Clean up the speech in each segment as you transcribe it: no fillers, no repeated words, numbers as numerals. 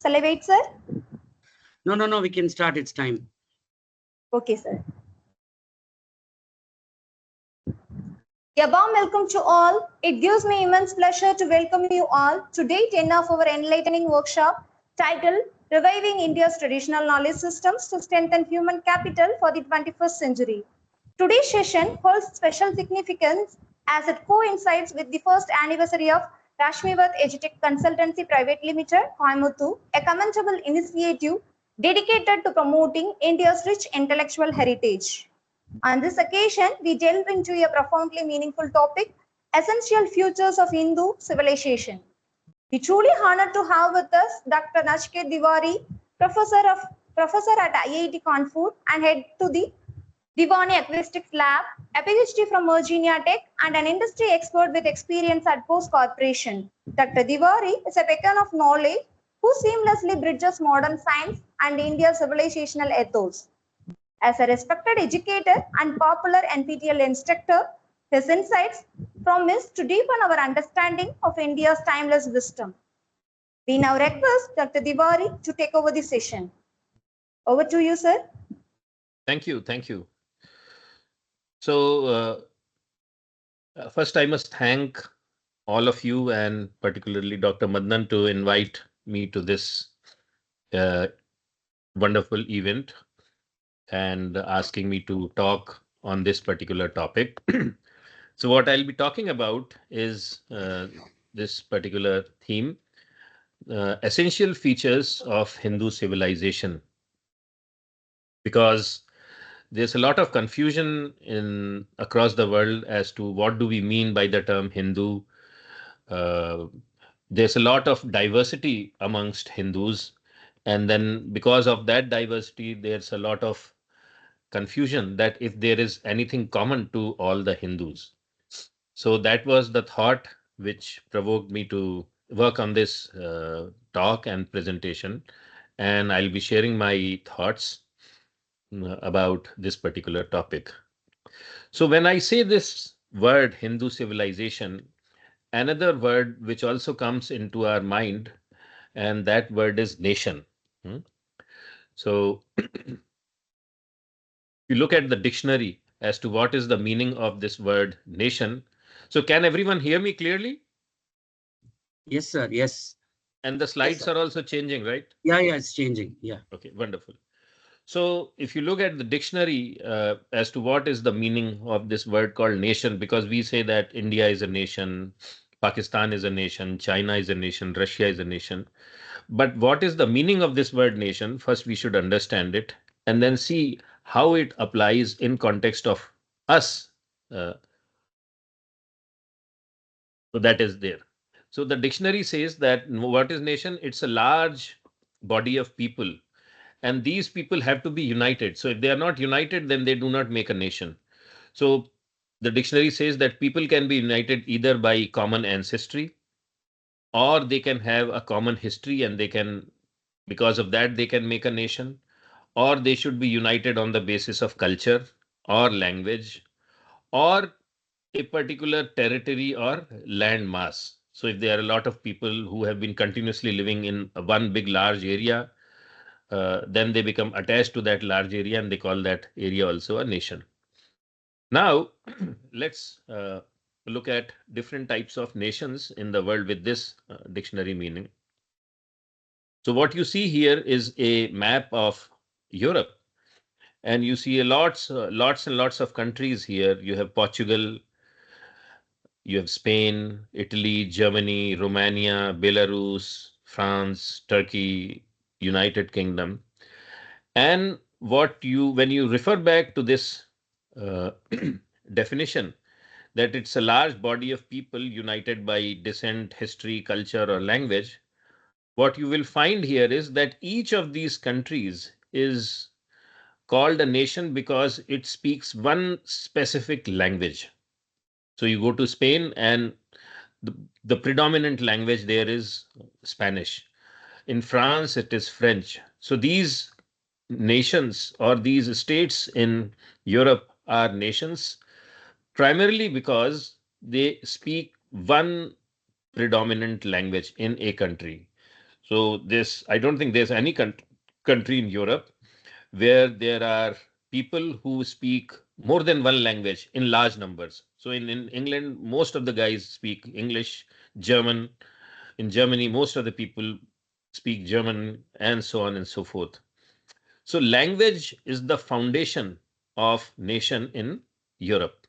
Shall I wait, sir? No, we can start. It's time. Okay, sir. A warm welcome to all. It gives me immense pleasure to welcome you all to day 10 of our enlightening workshop titled Reviving India's Traditional Knowledge Systems to Strengthen Human Capital for the 21st Century. Today's session holds special significance as it coincides with the first anniversary of Rashmivat Edutech Consultancy Private Limited, Coimbatore, a commendable initiative dedicated to promoting India's rich intellectual heritage. On this occasion, we delve into a profoundly meaningful topic, essential futures of Hindu civilization. We truly honored to have with us Dr. Nachiketa Tiwari, professor at IIT Kanpur and head to the Divani Acoustics Lab, a PhD from Virginia Tech, and an industry expert with experience at Post Corporation. Dr. Tiwari is a beacon of knowledge who seamlessly bridges modern science and India's civilizational ethos. As a respected educator and popular NPTEL instructor, his insights promise to deepen our understanding of India's timeless wisdom. We now request Dr. Tiwari to take over the session. Over to you, sir. Thank you. So, first I must thank all of you and particularly Dr. Madnan to invite me to this wonderful event and asking me to talk on this particular topic. So what I'll be talking about is this particular theme, essential features of Hindu civilization, because there's a lot of confusion across the world as to what do we mean by the term Hindu. There's a lot of diversity amongst Hindus, and then because of that diversity, there's a lot of confusion that if there is anything common to all the Hindus. So that was the thought which provoked me to work on this talk and presentation, and I'll be sharing my thoughts about this particular topic. So when I say this word Hindu civilization, another word which also comes into our mind, and that word is nation. So you look at the dictionary as to what is the meaning of this word nation. So can everyone hear me clearly? Yes, sir. Yes. And the slides are also changing, right? Yeah, it's changing. Yeah. Okay, wonderful. So if you look at the dictionary as to what is the meaning of this word called nation, because we say that India is a nation, Pakistan is a nation, China is a nation, Russia is a nation. But what is the meaning of this word nation? First, we should understand it and then see how it applies in context of us. So that is there. So the dictionary says that what is nation? It's a large body of people, and these people have to be united. So if they are not united, then they do not make a nation. So the dictionary says that people can be united either by common ancestry, or they can have a common history and they can, because of that, they can make a nation, or they should be united on the basis of culture or language or a particular territory or land mass. So if there are a lot of people who have been continuously living in one big large area, then they become attached to that large area and they call that area also a nation. Now, let's look at different types of nations in the world with this dictionary meaning. So what you see here is a map of Europe, and you see lots and lots of countries here. You have Portugal, you have Spain, Italy, Germany, Romania, Belarus, France, Turkey, United Kingdom. And when you refer back to this uh, definition, that it's a large body of people united by descent, history, culture, or language, what you will find here is that each of these countries is called a nation because it speaks one specific language. So you go to Spain and the predominant language there is Spanish. In France, it is French. So these nations or these states in Europe are nations primarily because they speak one predominant language in a country. So this, I don't think there's any country in Europe where there are people who speak more than one language in large numbers. So in England, most of the guys speak English, German. In Germany, most of the people speak German, and so on and so forth. So language is the foundation of nation in Europe.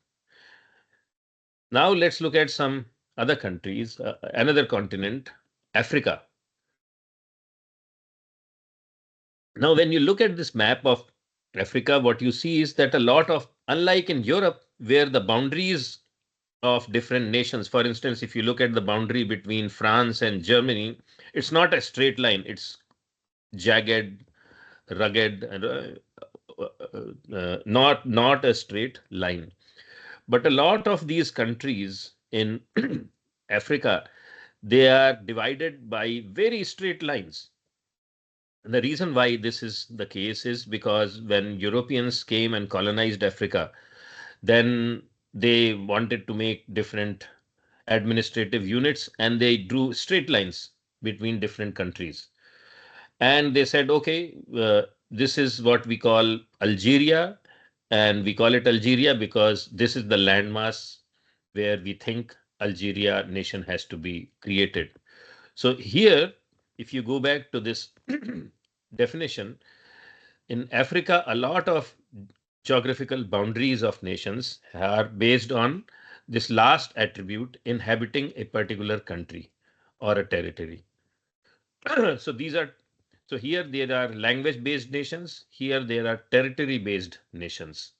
Now let's look at some other countries, another continent, Africa. Now, when you look at this map of Africa, what you see is that a lot of, unlike in Europe, where the boundaries of different nations, for instance, if you look at the boundary between France and Germany, it's not a straight line, it's jagged, rugged, and not a straight line. But a lot of these countries in Africa, they are divided by very straight lines. And the reason why this is the case is because when Europeans came and colonized Africa, then they wanted to make different administrative units and they drew straight lines between different countries. And they said, okay, this is what we call Algeria, and we call it Algeria because this is the landmass where we think Algeria nation has to be created. So here, if you go back to this definition, in Africa, a lot of geographical boundaries of nations are based on this last attribute, inhabiting a particular country or a territory. So these are, so here there are language based nations, here there are territory based nations.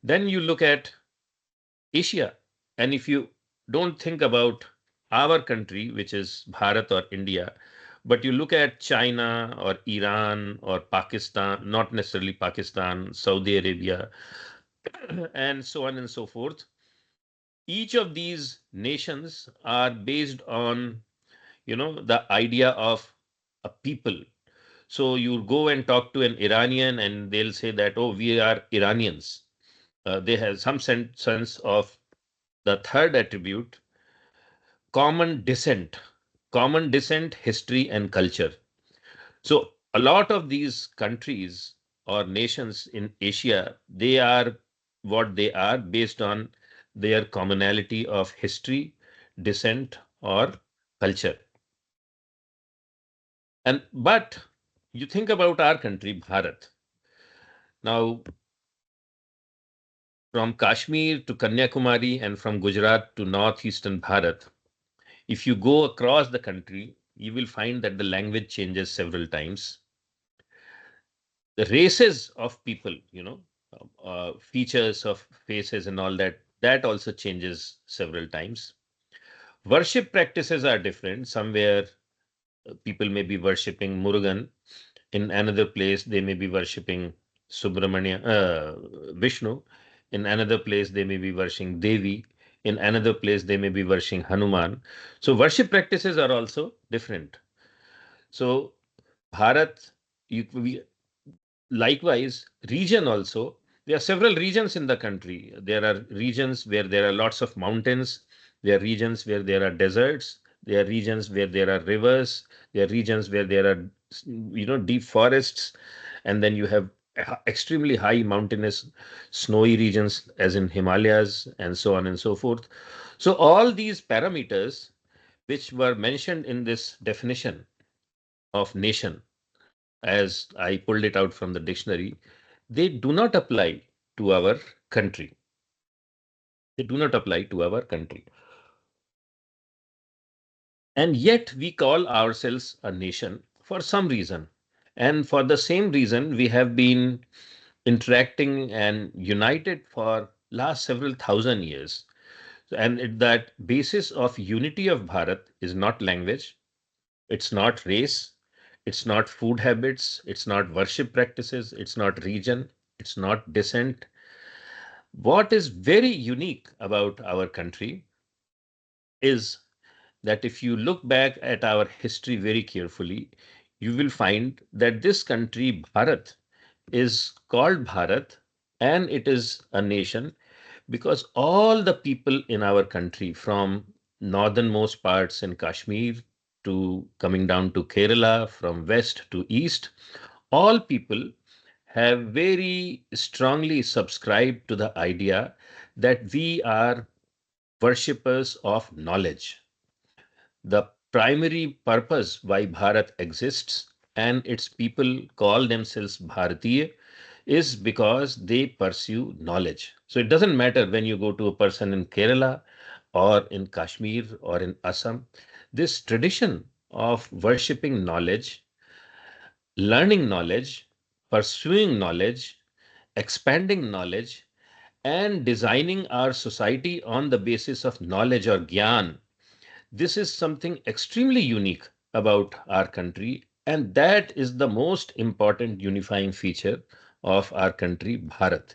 Then you look at Asia, and if you don't think about our country, which is Bharat or India, but you look at China or Iran or Pakistan, not necessarily Pakistan, Saudi Arabia, and so on and so forth, each of these nations are based on, the idea of a people. So you go and talk to an Iranian and they'll say that, oh, we are Iranians. They have some sense of the third attribute, common descent, history, and culture. So a lot of these countries or nations in Asia, they are what they are based on their commonality of history, descent, or culture. But you think about our country, Bharat. Now, from Kashmir to Kanyakumari and from Gujarat to northeastern Bharat, if you go across the country, you will find that the language changes several times. The races of people, features of faces and all that, that also changes several times. Worship practices are different. Somewhere people may be worshipping Murugan. In another place, they may be worshipping Vishnu. In another place, they may be worshipping Devi. In another place, they may be worshipping Hanuman. So worship practices are also different. So Bharat, likewise, region also, there are several regions in the country. There are regions where there are lots of mountains. There are regions where there are deserts. There are regions where there are rivers. There are regions where there are, deep forests. And then you have extremely high mountainous, snowy regions, as in Himalayas, and so on and so forth. So all these parameters, which were mentioned in this definition of nation, as I pulled it out from the dictionary, they do not apply to our country. They do not apply to our country. And yet we call ourselves a nation for some reason. And for the same reason, we have been interacting and united for last several thousand years. And that basis of unity of Bharat is not language, it's not race, it's not food habits, it's not worship practices, it's not region, it's not descent. What is very unique about our country is that if you look back at our history very carefully, you will find that this country, Bharat, is called Bharat and it is a nation because all the people in our country, from northernmost parts in Kashmir to coming down to Kerala, from west to east, all people have very strongly subscribed to the idea that we are worshippers of knowledge. The primary purpose why Bharat exists and its people call themselves Bharatiya is because they pursue knowledge. So it doesn't matter when you go to a person in Kerala or in Kashmir or in Assam, this tradition of worshipping knowledge, learning knowledge, pursuing knowledge, expanding knowledge, and designing our society on the basis of knowledge or gyan, this is something extremely unique about our country, and that is the most important unifying feature of our country, Bharat.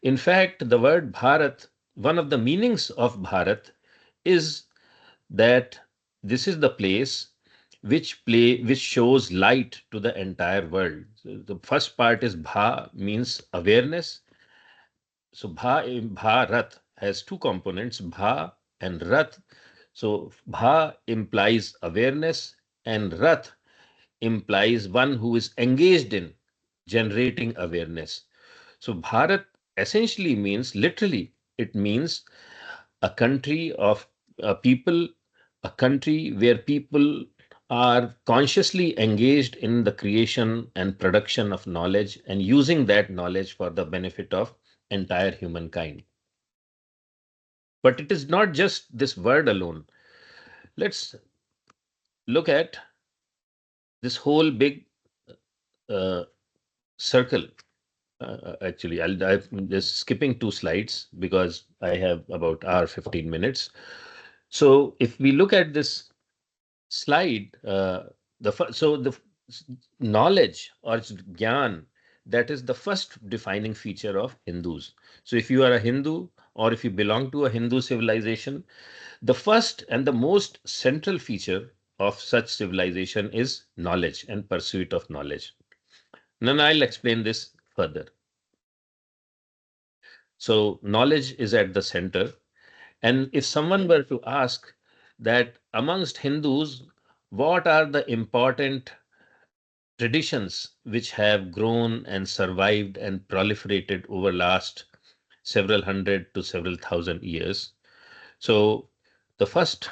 In fact, the word Bharat, one of the meanings of Bharat is that this is the place which shows light to the entire world. So the first part is Bha, means awareness. So Bharat has two components, Bha and Rat. So Bha implies awareness and Rat implies one who is engaged in generating awareness. So Bharat essentially means, literally, it means a country of people, a country where people are consciously engaged in the creation and production of knowledge and using that knowledge for the benefit of entire humankind. But it is not just this word alone. Let's look at this whole big uh, circle. Actually, I'm just skipping two slides because I have about hour 15 minutes. So if we look at this slide, knowledge or gyan, that is the first defining feature of Hindus. So if you are a Hindu or if you belong to a Hindu civilization, the first and the most central feature of such civilization is knowledge and pursuit of knowledge. Now I'll explain this further. So knowledge is at the center. And if someone were to ask that amongst Hindus, what are the important traditions which have grown and survived and proliferated over last several hundred to several thousand years? So the first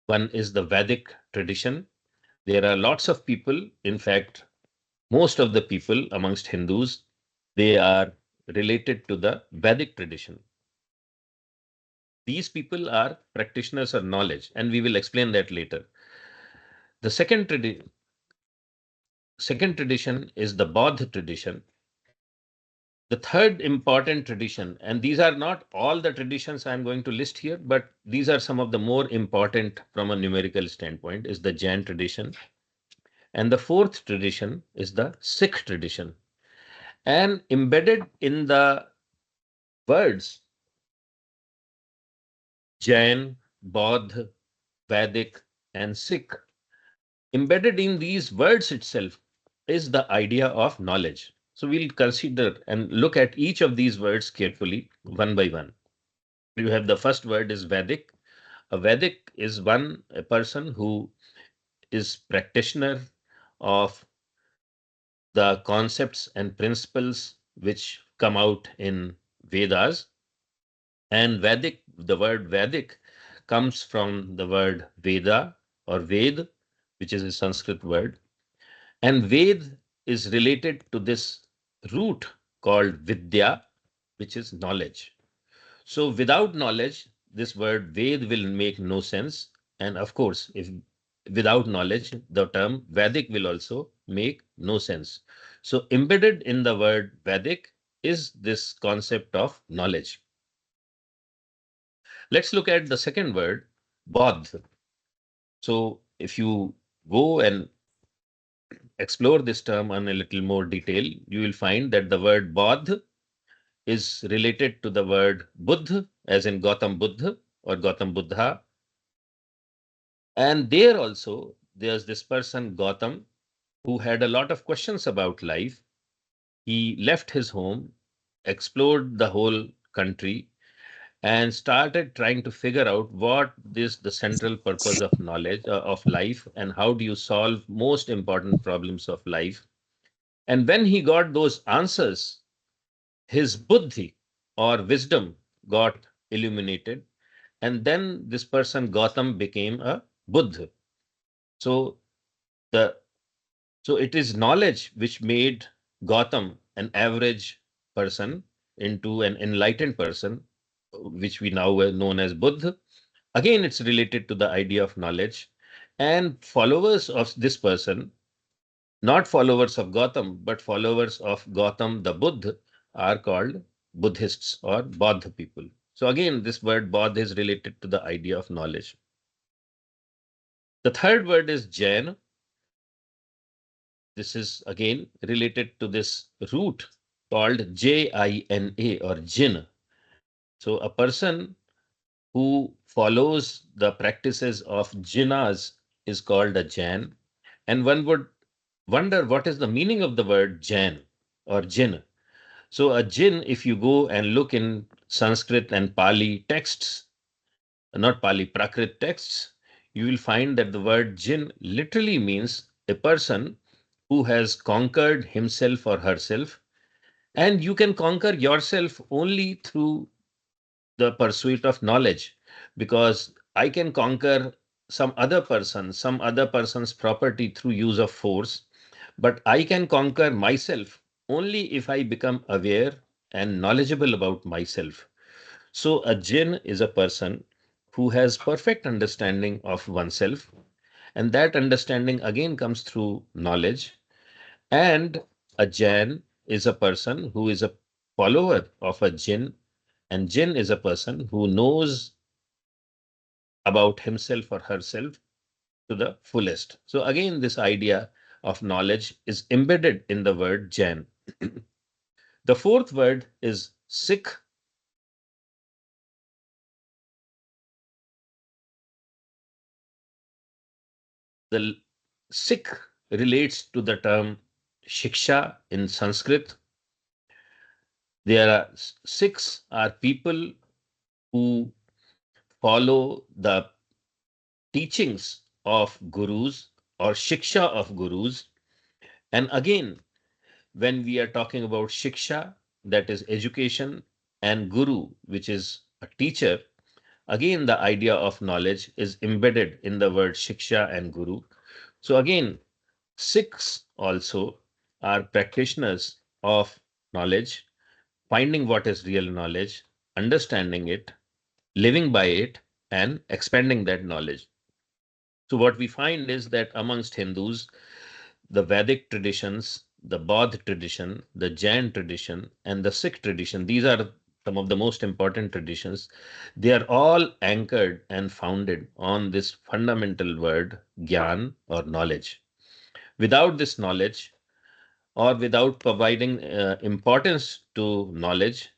one is the Vedic tradition. There are lots of people, in fact, most of the people amongst Hindus, they are related to the Vedic tradition. These people are practitioners of knowledge, and we will explain that later. The second tradition is the Bauddha tradition. The third important tradition, and these are not all the traditions I'm going to list here, but these are some of the more important from a numerical standpoint, is the Jain tradition. And the fourth tradition is the Sikh tradition. And embedded in the words Jain, Bauddha, Vedic, and Sikh, embedded in these words itself is the idea of knowledge. So we'll consider and look at each of these words carefully, one by one. You have the first word is Vedic. A Vedic is a person who is practitioner of the concepts and principles which come out in Vedas. And Vedic, the word Vedic comes from the word Veda or Ved, which is a Sanskrit word. And Ved is related to this root called Vidya, which is knowledge. So without knowledge, this word Ved will make no sense. And of course, if without knowledge, the term Vedic will also make no sense. So embedded in the word Vedic is this concept of knowledge. Let's look at the second word, Bodh. So if you go and explore this term on a little more detail, you will find that the word Bodh is related to the word Buddha, as in Gautam Buddha or Gautam Buddha. And there also, there's this person, Gautam, who had a lot of questions about life. He left his home, explored the whole country, and started trying to figure out what is the central purpose of knowledge of life, and how do you solve most important problems of life. And when he got those answers, his buddhi or wisdom got illuminated, and then this person Gautam became a Buddha. So the so it is knowledge which made Gautam an average person into an enlightened person, which we now known as Buddha. Again, it's related to the idea of knowledge. And followers of this person, not followers of Gautam, but followers of Gautam the Buddha, are called Buddhists or Bodh people. So again, this word Bodh is related to the idea of knowledge. The third word is Jain. This is again related to this root called Jina or Jin. So a person who follows the practices of Jinas is called a Jain. And one would wonder what is the meaning of the word Jain or Jin. So a Jin, if you go and look in Sanskrit and Pali texts, not Pali, Prakrit texts, you will find that the word Jin literally means a person who has conquered himself or herself. And you can conquer yourself only through the pursuit of knowledge, because I can conquer some other person, some other person's property through use of force, but I can conquer myself only if I become aware and knowledgeable about myself. So a jinn is a person who has perfect understanding of oneself, and that understanding again comes through knowledge. And a Jain is a person who is a follower of a jinn, and jinn is a person who knows about himself or herself to the fullest. So again, this idea of knowledge is embedded in the word Jain. The fourth word is Sikh. The Sikh relates to the term Shiksha in Sanskrit. There are Sikhs are people who follow the teachings of gurus or Shiksha of gurus. And again, when we are talking about Shiksha, that is education, and Guru, which is a teacher, again, the idea of knowledge is embedded in the word Shiksha and Guru. So again, Sikhs also are practitioners of knowledge, finding what is real knowledge, understanding it, living by it, and expanding that knowledge. So what we find is that amongst Hindus, the Vedic traditions, the Bodh tradition, the Jain tradition, and the Sikh tradition, these are some of the most important traditions. They are all anchored and founded on this fundamental word, Gyan or knowledge. Without this knowledge, or without providing importance to knowledge,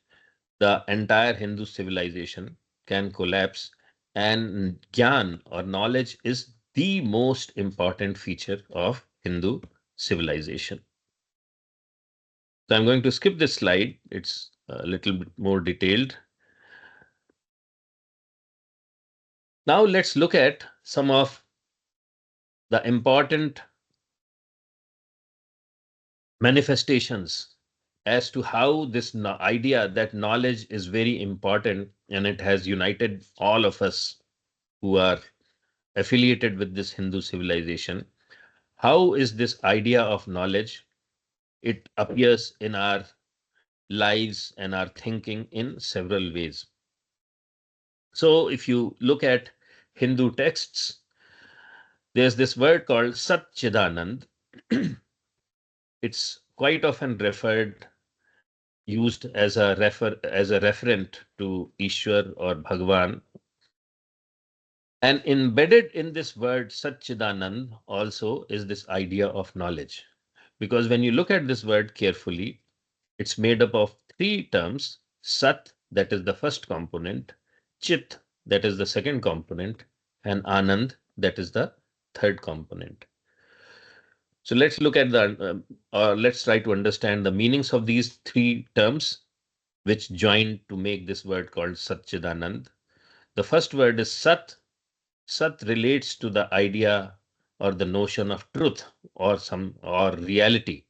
the entire Hindu civilization can collapse. And Gyan or knowledge is the most important feature of Hindu civilization. So I'm going to skip this slide. It's a little bit more detailed. Now let's look at some of the important manifestations as to how this idea that knowledge is very important and it has united all of us who are affiliated with this Hindu civilization. How is this idea of knowledge? It appears in our lives and our thinking in several ways. So if you look at Hindu texts, there's this word called Satchidanand. It's quite often used as a referent to Ishwar or Bhagwan. And embedded in this word Satchidanand also is this idea of knowledge. Because when you look at this word carefully, it's made up of three terms: Sat, that is the first component; Chit, that is the second component; and Anand, that is the third component. So let's look at let's try to understand the meanings of these three terms. which joined to make this word called Satchidanand. The first word is Sat. Sat relates to the idea or the notion of truth or reality.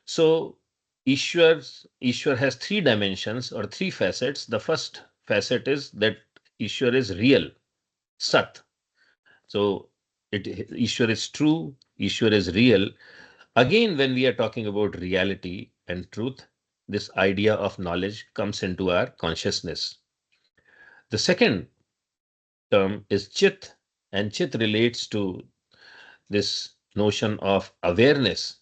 So Ishwar has three dimensions or three facets. The first facet is that Ishwar is real, Sat. So Ishwar is true, Ishwar is real. Again, when we are talking about reality and truth, this idea of knowledge comes into our consciousness. The second term is Chit, and Chit relates to this notion of awareness.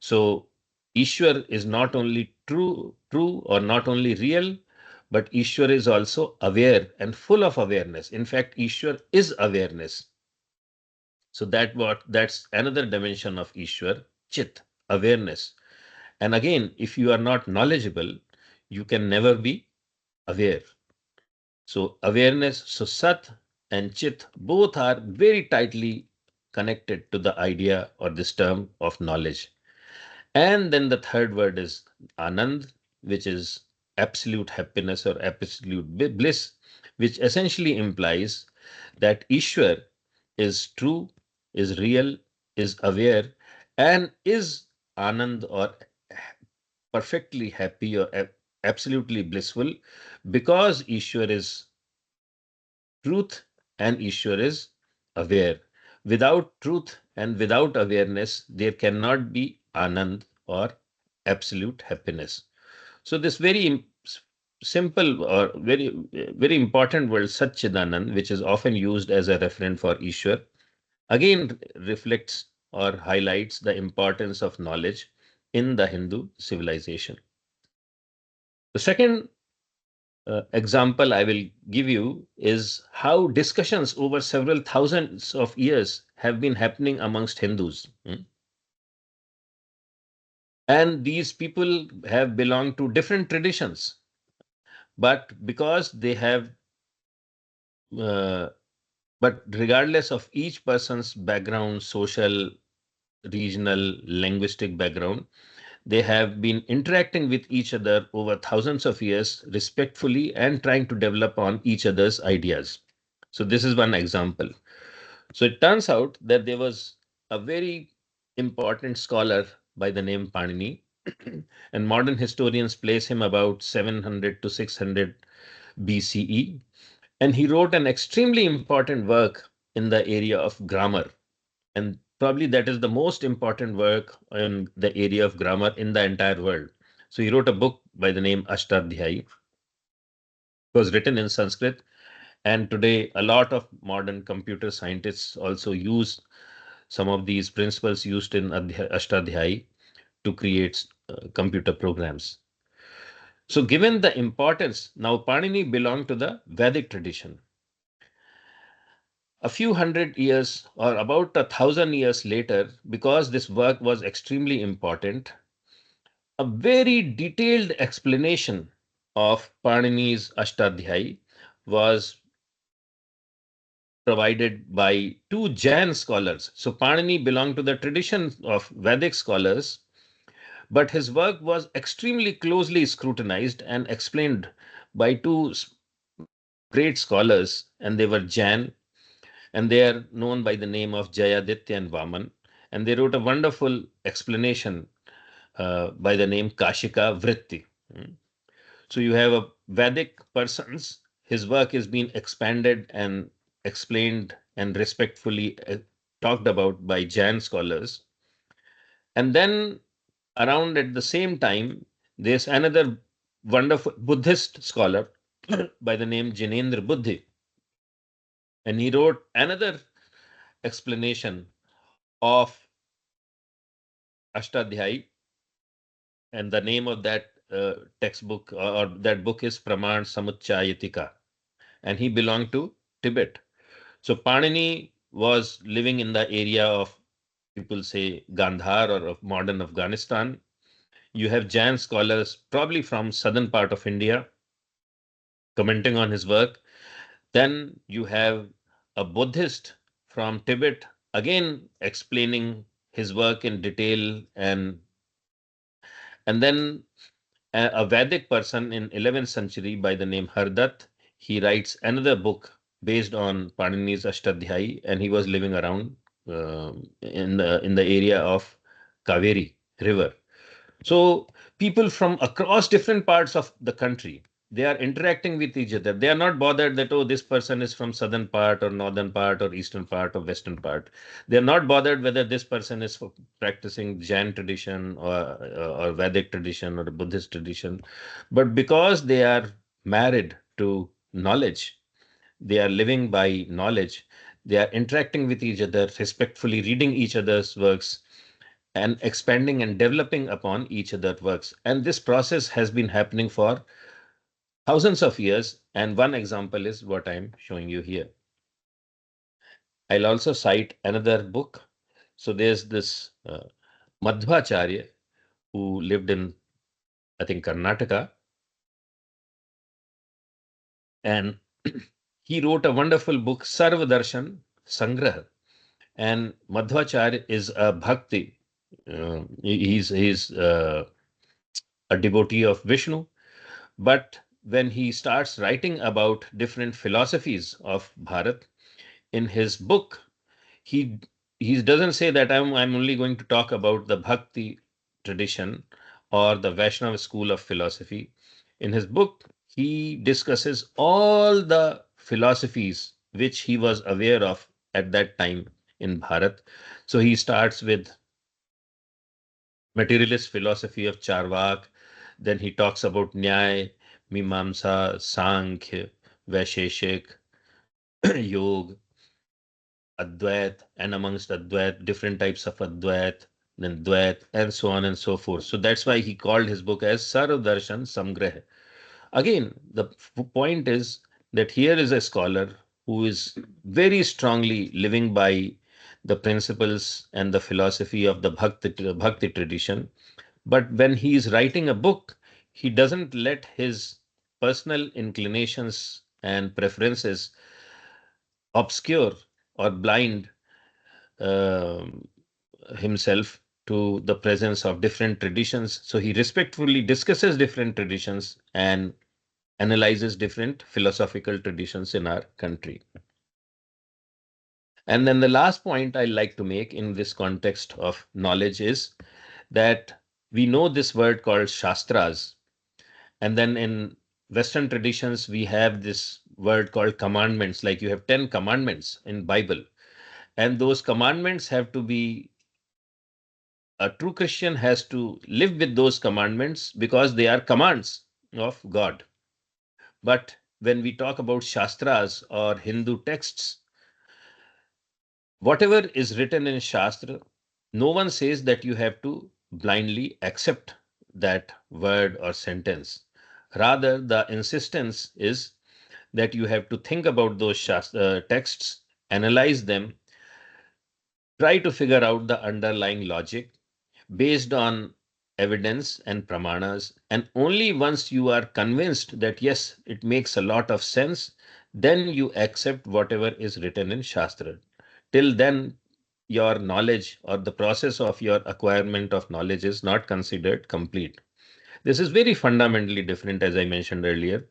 So Ishwar is not only true or not only real, but Ishwar is also aware and full of awareness. In fact, Ishwar is awareness. So that's another dimension of Ishwar, Chit, awareness. And again, if you are not knowledgeable, you can never be aware. So awareness, so Sat and Chit both are very tightly connected to the idea or this term of knowledge. And then the third word is Anand, which is absolute happiness or absolute bliss, which essentially implies that Ishwar is true, is real, is aware, and is Anand or perfectly happy or absolutely blissful because Ishwar is truth and Ishwar is aware. Without truth and without awareness, there cannot be Anand or absolute happiness. So this very simple or very important word Satchidanand, which is often used as a referent for Ishwar, again reflects or highlights the importance of knowledge in the Hindu civilization. The second example I will give you is how discussions over several thousands of years have been happening amongst Hindus. And these people have belonged to different traditions, but because they have, uh, but regardless of each person's background, social, regional, linguistic background, they have been interacting with each other over thousands of years respectfully and trying to develop on each other's ideas. So this is one example. So it turns out that there was a very important scholar by the name Panini, and modern historians place him about 700 to 600 BCE. And he wrote an extremely important work in the area of grammar. And probably that is the most important work in the area of grammar in the entire world. So he wrote a book by the name Ashtadhyayi. It was written in Sanskrit. And today, a lot of modern computer scientists also use some of these principles used in Ashtadhyayi to create computer programs. So given the importance, now Panini belonged to the Vedic tradition. A few hundred years or about 1,000 years later, because this work was extremely important, a very detailed explanation of Panini's Ashtadhyayi was provided by two Jain scholars. So Panini belonged to the tradition of Vedic scholars, but his work was extremely closely scrutinized and explained by two great scholars, and they were Jain, and they are known by the name of Jayaditya and Vaman. And they wrote a wonderful explanation by the name Kashika Vritti. So you have a Vedic person's, his work is being expanded and explained and respectfully talked about by Jain scholars. And then around at the same time, there's another wonderful Buddhist scholar by the name Jinendra Buddhi. And he wrote another explanation of Ashtadhyayi, and the name of that textbook or that book is Praman Samuchayatika, and he belonged to Tibet. So Panini was living in the area of, people say, Gandhar or of modern Afghanistan. You have Jain scholars, probably from southern part of India, commenting on his work. Then you have a Buddhist from Tibet, again explaining his work in detail, and then a Vedic person in 11th century by the name Hardat. He writes another book based on Panini's Ashtadhyayi, and he was living around in the area of Kaveri River. So people from across different parts of the country, they are interacting with each other. They are not bothered that, oh, this person is from southern part or northern part or eastern part or western part. They are not bothered whether this person is practicing Jain tradition or Vedic tradition or a Buddhist tradition. But because they are married to knowledge, they are living by knowledge, they are interacting with each other, respectfully reading each other's works, and expanding and developing upon each other's works. And this process has been happening for thousands of years. And one example is what I'm showing you here. I'll also cite another book. So there's this Madhvacharya who lived in, I think, Karnataka. And he wrote a wonderful book, Sarva Darshan Sangraha. And Madhvacharya is a bhakti. He's a devotee of Vishnu. But when he starts writing about different philosophies of Bharat in his book, he he doesn't say that I'm only going to talk about the Bhakti tradition or the Vaishnava school of philosophy. In his book, he discusses all the philosophies which he was aware of at that time in Bharat. So he starts with materialist philosophy of Charvak. Then he talks about Nyay, Mimamsa, Sankhya, Vaisheshik, Yog, Advait, and amongst Advait, different types of Advait, then Dvait, and so on and so forth. So that's why he called his book as Sarv Darshan Samgrah. Again, the point is that here is a scholar who is very strongly living by the principles and the philosophy of the Bhakti tradition. But when he is writing a book, he doesn't let his personal inclinations and preferences obscure or blind um himself to the presence of different traditions. So he respectfully discusses different traditions and analyzes different philosophical traditions in our country. And then the last point I like to make in this context of knowledge is that we know this word called Shastras. And then in Western traditions, we have this word called commandments, like you have 10 commandments in Bible. And those commandments have to be, a true Christian has to live with those commandments because they are commands of God. But when we talk about Shastras or Hindu texts, whatever is written in Shastra, no one says that you have to blindly accept that word or sentence. Rather, the insistence is that you have to think about those texts, analyze them, try to figure out the underlying logic based on evidence and pramanas. And only once you are convinced that yes, it makes a lot of sense, then you accept whatever is written in Shastra. Till then, your knowledge or the process of your acquirement of knowledge is not considered complete. This is very fundamentally different, as I mentioned earlier,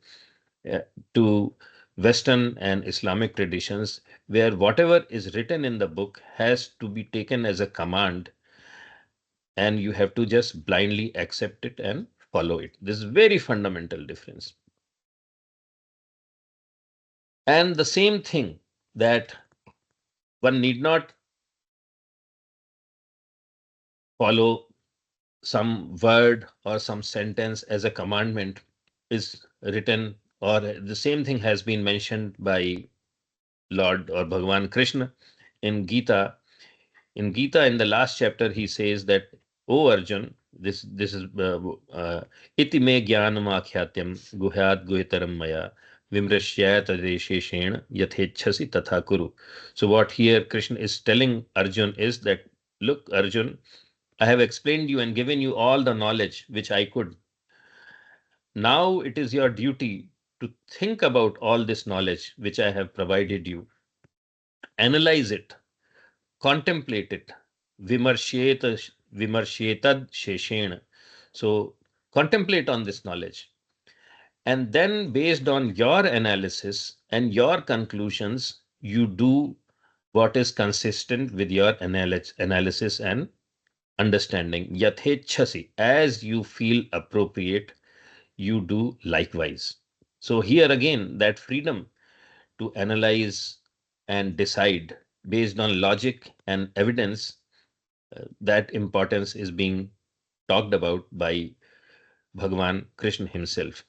uh, to Western and Islamic traditions, where whatever is written in the book has to be taken as a command and you have to just blindly accept it and follow it. This is very fundamental difference. And the same thing that one need not follow some word or some sentence as a commandment is written, or the same thing has been mentioned by Lord or Bhagavan Krishna in Gita. In Gita, in the last chapter, he says that, "O Arjun, this is iti me jnanam akhyaatyam guhyat guhitaram maya vimrashyat adesheshen yathechhasi tatha kuru." So what here Krishna is telling Arjun is that, look, Arjun, I have explained you and given you all the knowledge which I could. Now it is your duty to think about all this knowledge which I have provided you, analyze it, contemplate it, vimarshetad sheshena. So contemplate on this knowledge. And then based on your analysis and your conclusions, you do what is consistent with your analysis and understanding. Yathechasi, as you feel appropriate, you do likewise. So here again, that freedom to analyze and decide based on logic and evidence, that importance is being talked about by Bhagavan Krishna himself.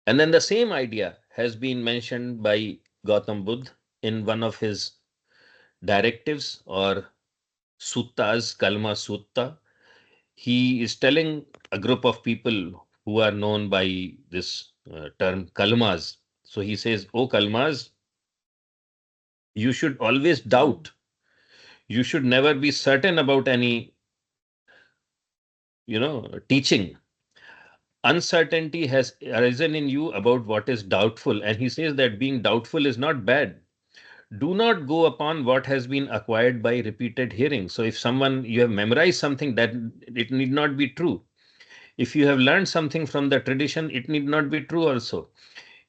And then the same idea has been mentioned by Gautam Buddha in one of his directives or suttas, Kalma Sutta. He is telling a group of people who are known by this term Kalmas. So he says, "Oh Kalmas, you should always doubt. You should never be certain about any, teaching. Uncertainty has arisen in you about what is doubtful." And he says that being doubtful is not bad. Do not go upon what has been acquired by repeated hearing. So if you have memorized something, that it need not be true. If you have learned something from the tradition, it need not be true also.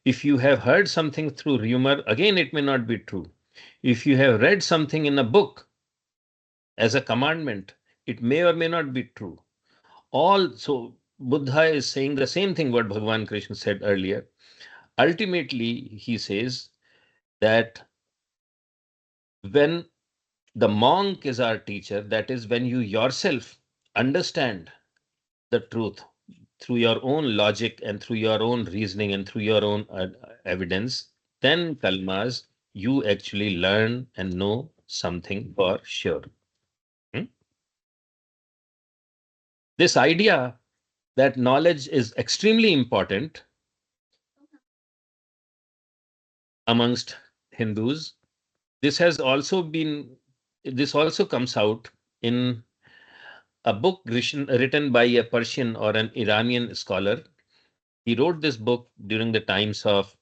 If you have heard something through rumor, again, it may not be true. If you have read something in a book as a commandment, it may or may not be true. So Buddha is saying the same thing what Bhagavan Krishna said earlier. Ultimately, he says that when the monk is our teacher, that is when you yourself understand the truth through your own logic and through your own reasoning and through your own evidence, then Kalmas, you actually learn and know something for sure. This idea that knowledge is extremely important amongst Hindus, this also comes out in a book written by a Persian or an Iranian scholar. He wrote this book during the times of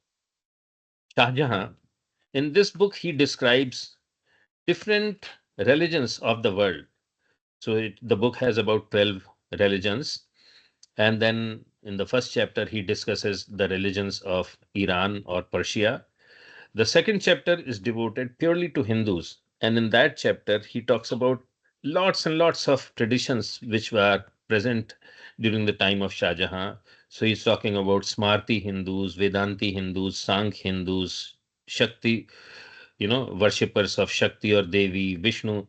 Shah Jahan. In this book, he describes different religions of the world. So the book has about 12 religions. And then in the first chapter, he discusses the religions of Iran or Persia. The second chapter is devoted purely to Hindus. And in that chapter, he talks about lots and lots of traditions which were present during the time of Shah Jahan. So he's talking about Smarti Hindus, Vedanti Hindus, Sankhya Hindus, Shakti, worshippers of Shakti or Devi, Vishnu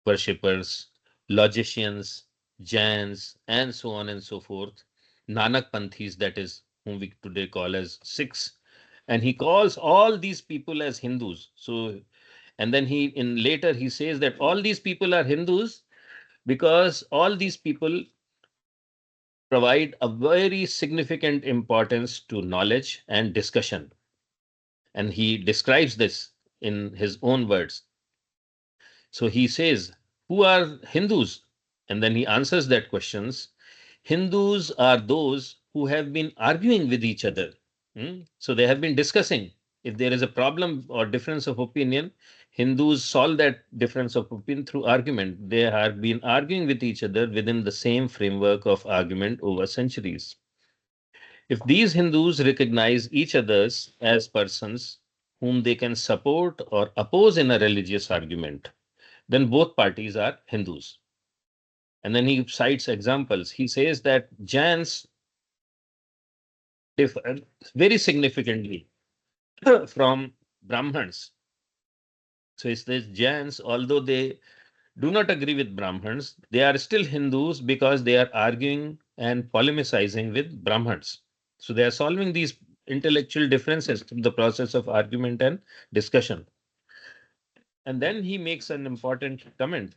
worshippers, logicians, Jains, and so on and so forth. Nanak Panthis, that is, whom we today call as Sikhs. And he calls all these people as Hindus. So, and then later he says that all these people are Hindus because all these people provide a very significant importance to knowledge and discussion. And he describes this in his own words. So he says, who are Hindus? And then he answers that questions. Hindus are those who have been arguing with each other. So they have been discussing. If there is a problem or difference of opinion, Hindus solve that difference of opinion through argument. They have been arguing with each other within the same framework of argument over centuries. If these Hindus recognize each others as persons whom they can support or oppose in a religious argument, then both parties are Hindus. And then he cites examples. He says that Jains differ very significantly from Brahmins. So it says Jains, although they do not agree with Brahmins, they are still Hindus because they are arguing and polemicizing with Brahmins. So they are solving these intellectual differences through the process of argument and discussion. And then he makes an important comment.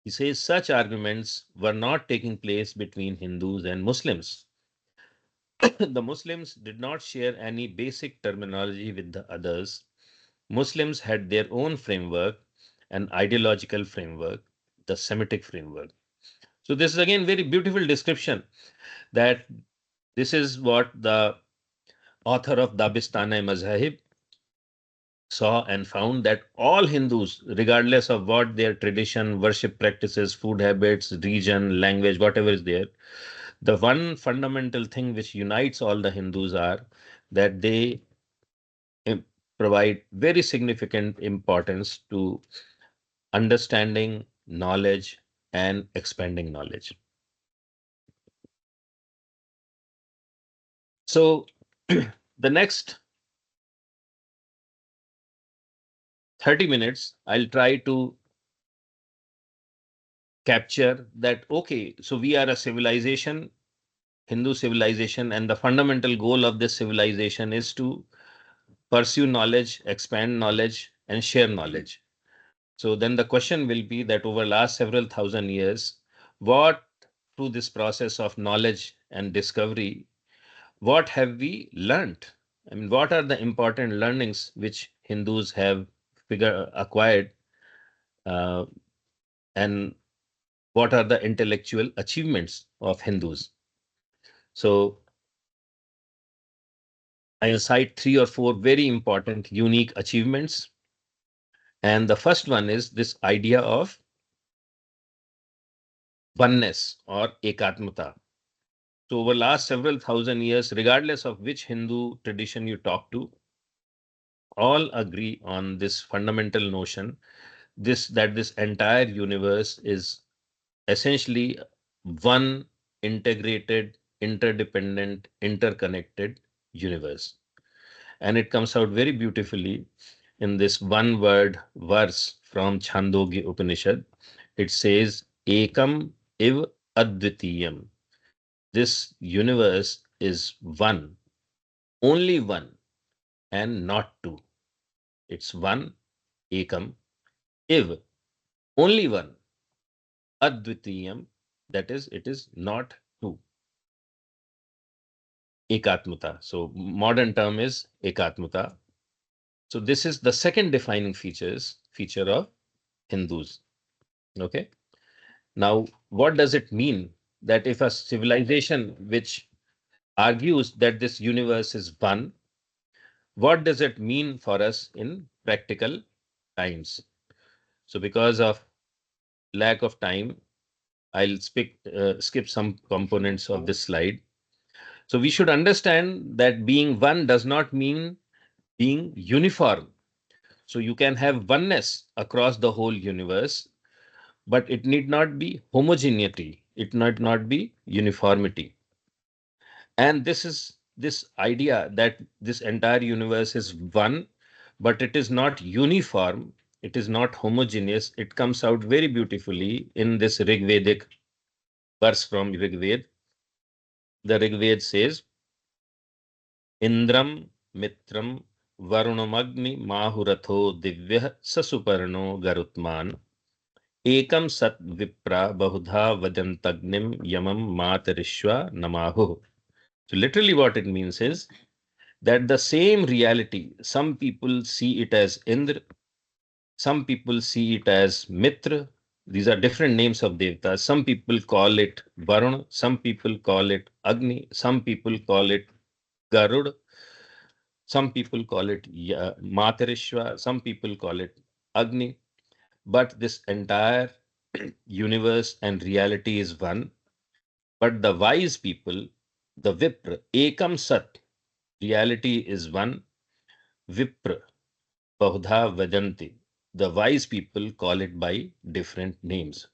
He says such arguments were not taking place between Hindus and Muslims. The Muslims did not share any basic terminology with the others. Muslims had their own framework, an ideological framework, the Semitic framework. So this is again very beautiful description that this is what the author of Dabistane Mazahib saw and found, that all Hindus, regardless of what their tradition, worship practices, food habits, region, language, whatever is there, The one fundamental thing which unites all the Hindus are that they provide very significant importance to understanding knowledge and expanding knowledge. So the next 30 minutes, I'll try to capture that, okay, so we are a civilization, Hindu civilization, and the fundamental goal of this civilization is to pursue knowledge, expand knowledge, and share knowledge. So then the question will be that over last several thousand years, what through this process of knowledge and discovery, what have we learned? I mean, what are the important learnings which Hindus have acquired, and what are the intellectual achievements of Hindus? So I'll cite 3 or 4 very important, unique achievements. And the first one is this idea of oneness or ekatmata. So over last several thousand years, regardless of which Hindu tradition you talk to, all agree on this fundamental notion, that this entire universe is essentially one integrated, interdependent, interconnected universe. And it comes out very beautifully in this one word verse from Chandogya Upanishad. It says, Ekam iv advitiyam. This universe is one, only one, and not two. It's one, ekam, iv, only one, advitiyam, that is, it is not two. Ekatmata. So modern term is ekatmata. So this is the second defining feature of Hindus. Okay. Now, what does it mean that if a civilization which argues that this universe is one, what does it mean for us in practical times? So because of lack of time, I'll skip some components of this slide. So we should understand that being one does not mean being uniform. So you can have oneness across the whole universe, but it need not be homogeneity. It might not be uniformity. And this is this idea that this entire universe is one, but it is not uniform. It is not homogeneous. It comes out very beautifully in this Rigvedic verse from Rigved. The Rigved says, Indram Mitram Varunamagni Mahuratho Divyah Sasuparno Garutman Ekam Sat Vipra Bahudha Vajantagnim Yamam Matarishwa Namahu. So literally what it means is that the same reality, some people see it as Indra, some people see it as Mitra. These are different names of Devatas. Some people call it Varuna, some people call it Agni, some people call it Garud, some people call it Matarishwa, some people call it Agni. But this entire universe and reality is one. But the wise people, the Vipra, Ekam Sat, reality is one. Vipra, Bahudha Vajanti. The wise people call it by different names.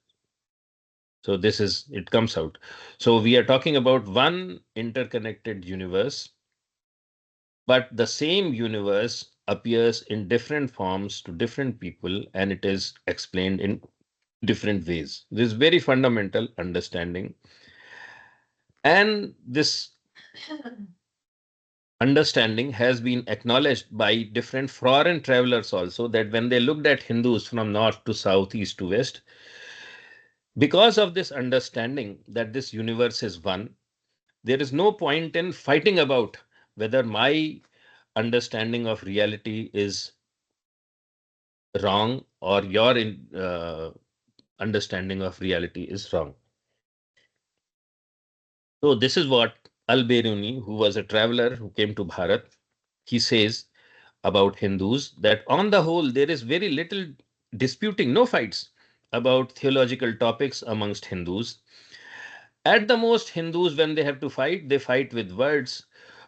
So this is, it comes out. So we are talking about one interconnected universe, but the same universe appears in different forms to different people, and it is explained in different ways. This is very fundamental understanding. And this understanding has been acknowledged by different foreign travelers also, that when they looked at Hindus from north to south, east to west, because of this understanding that this universe is one, there is no point in fighting about whether my understanding of reality is wrong or your understanding of reality is wrong. So this is what Al-Biruni, who was a traveler who came to Bharat, he says about Hindus, that on the whole, there is very little disputing, no fights about theological topics amongst Hindus. At the most, Hindus, when they have to fight, they fight with words,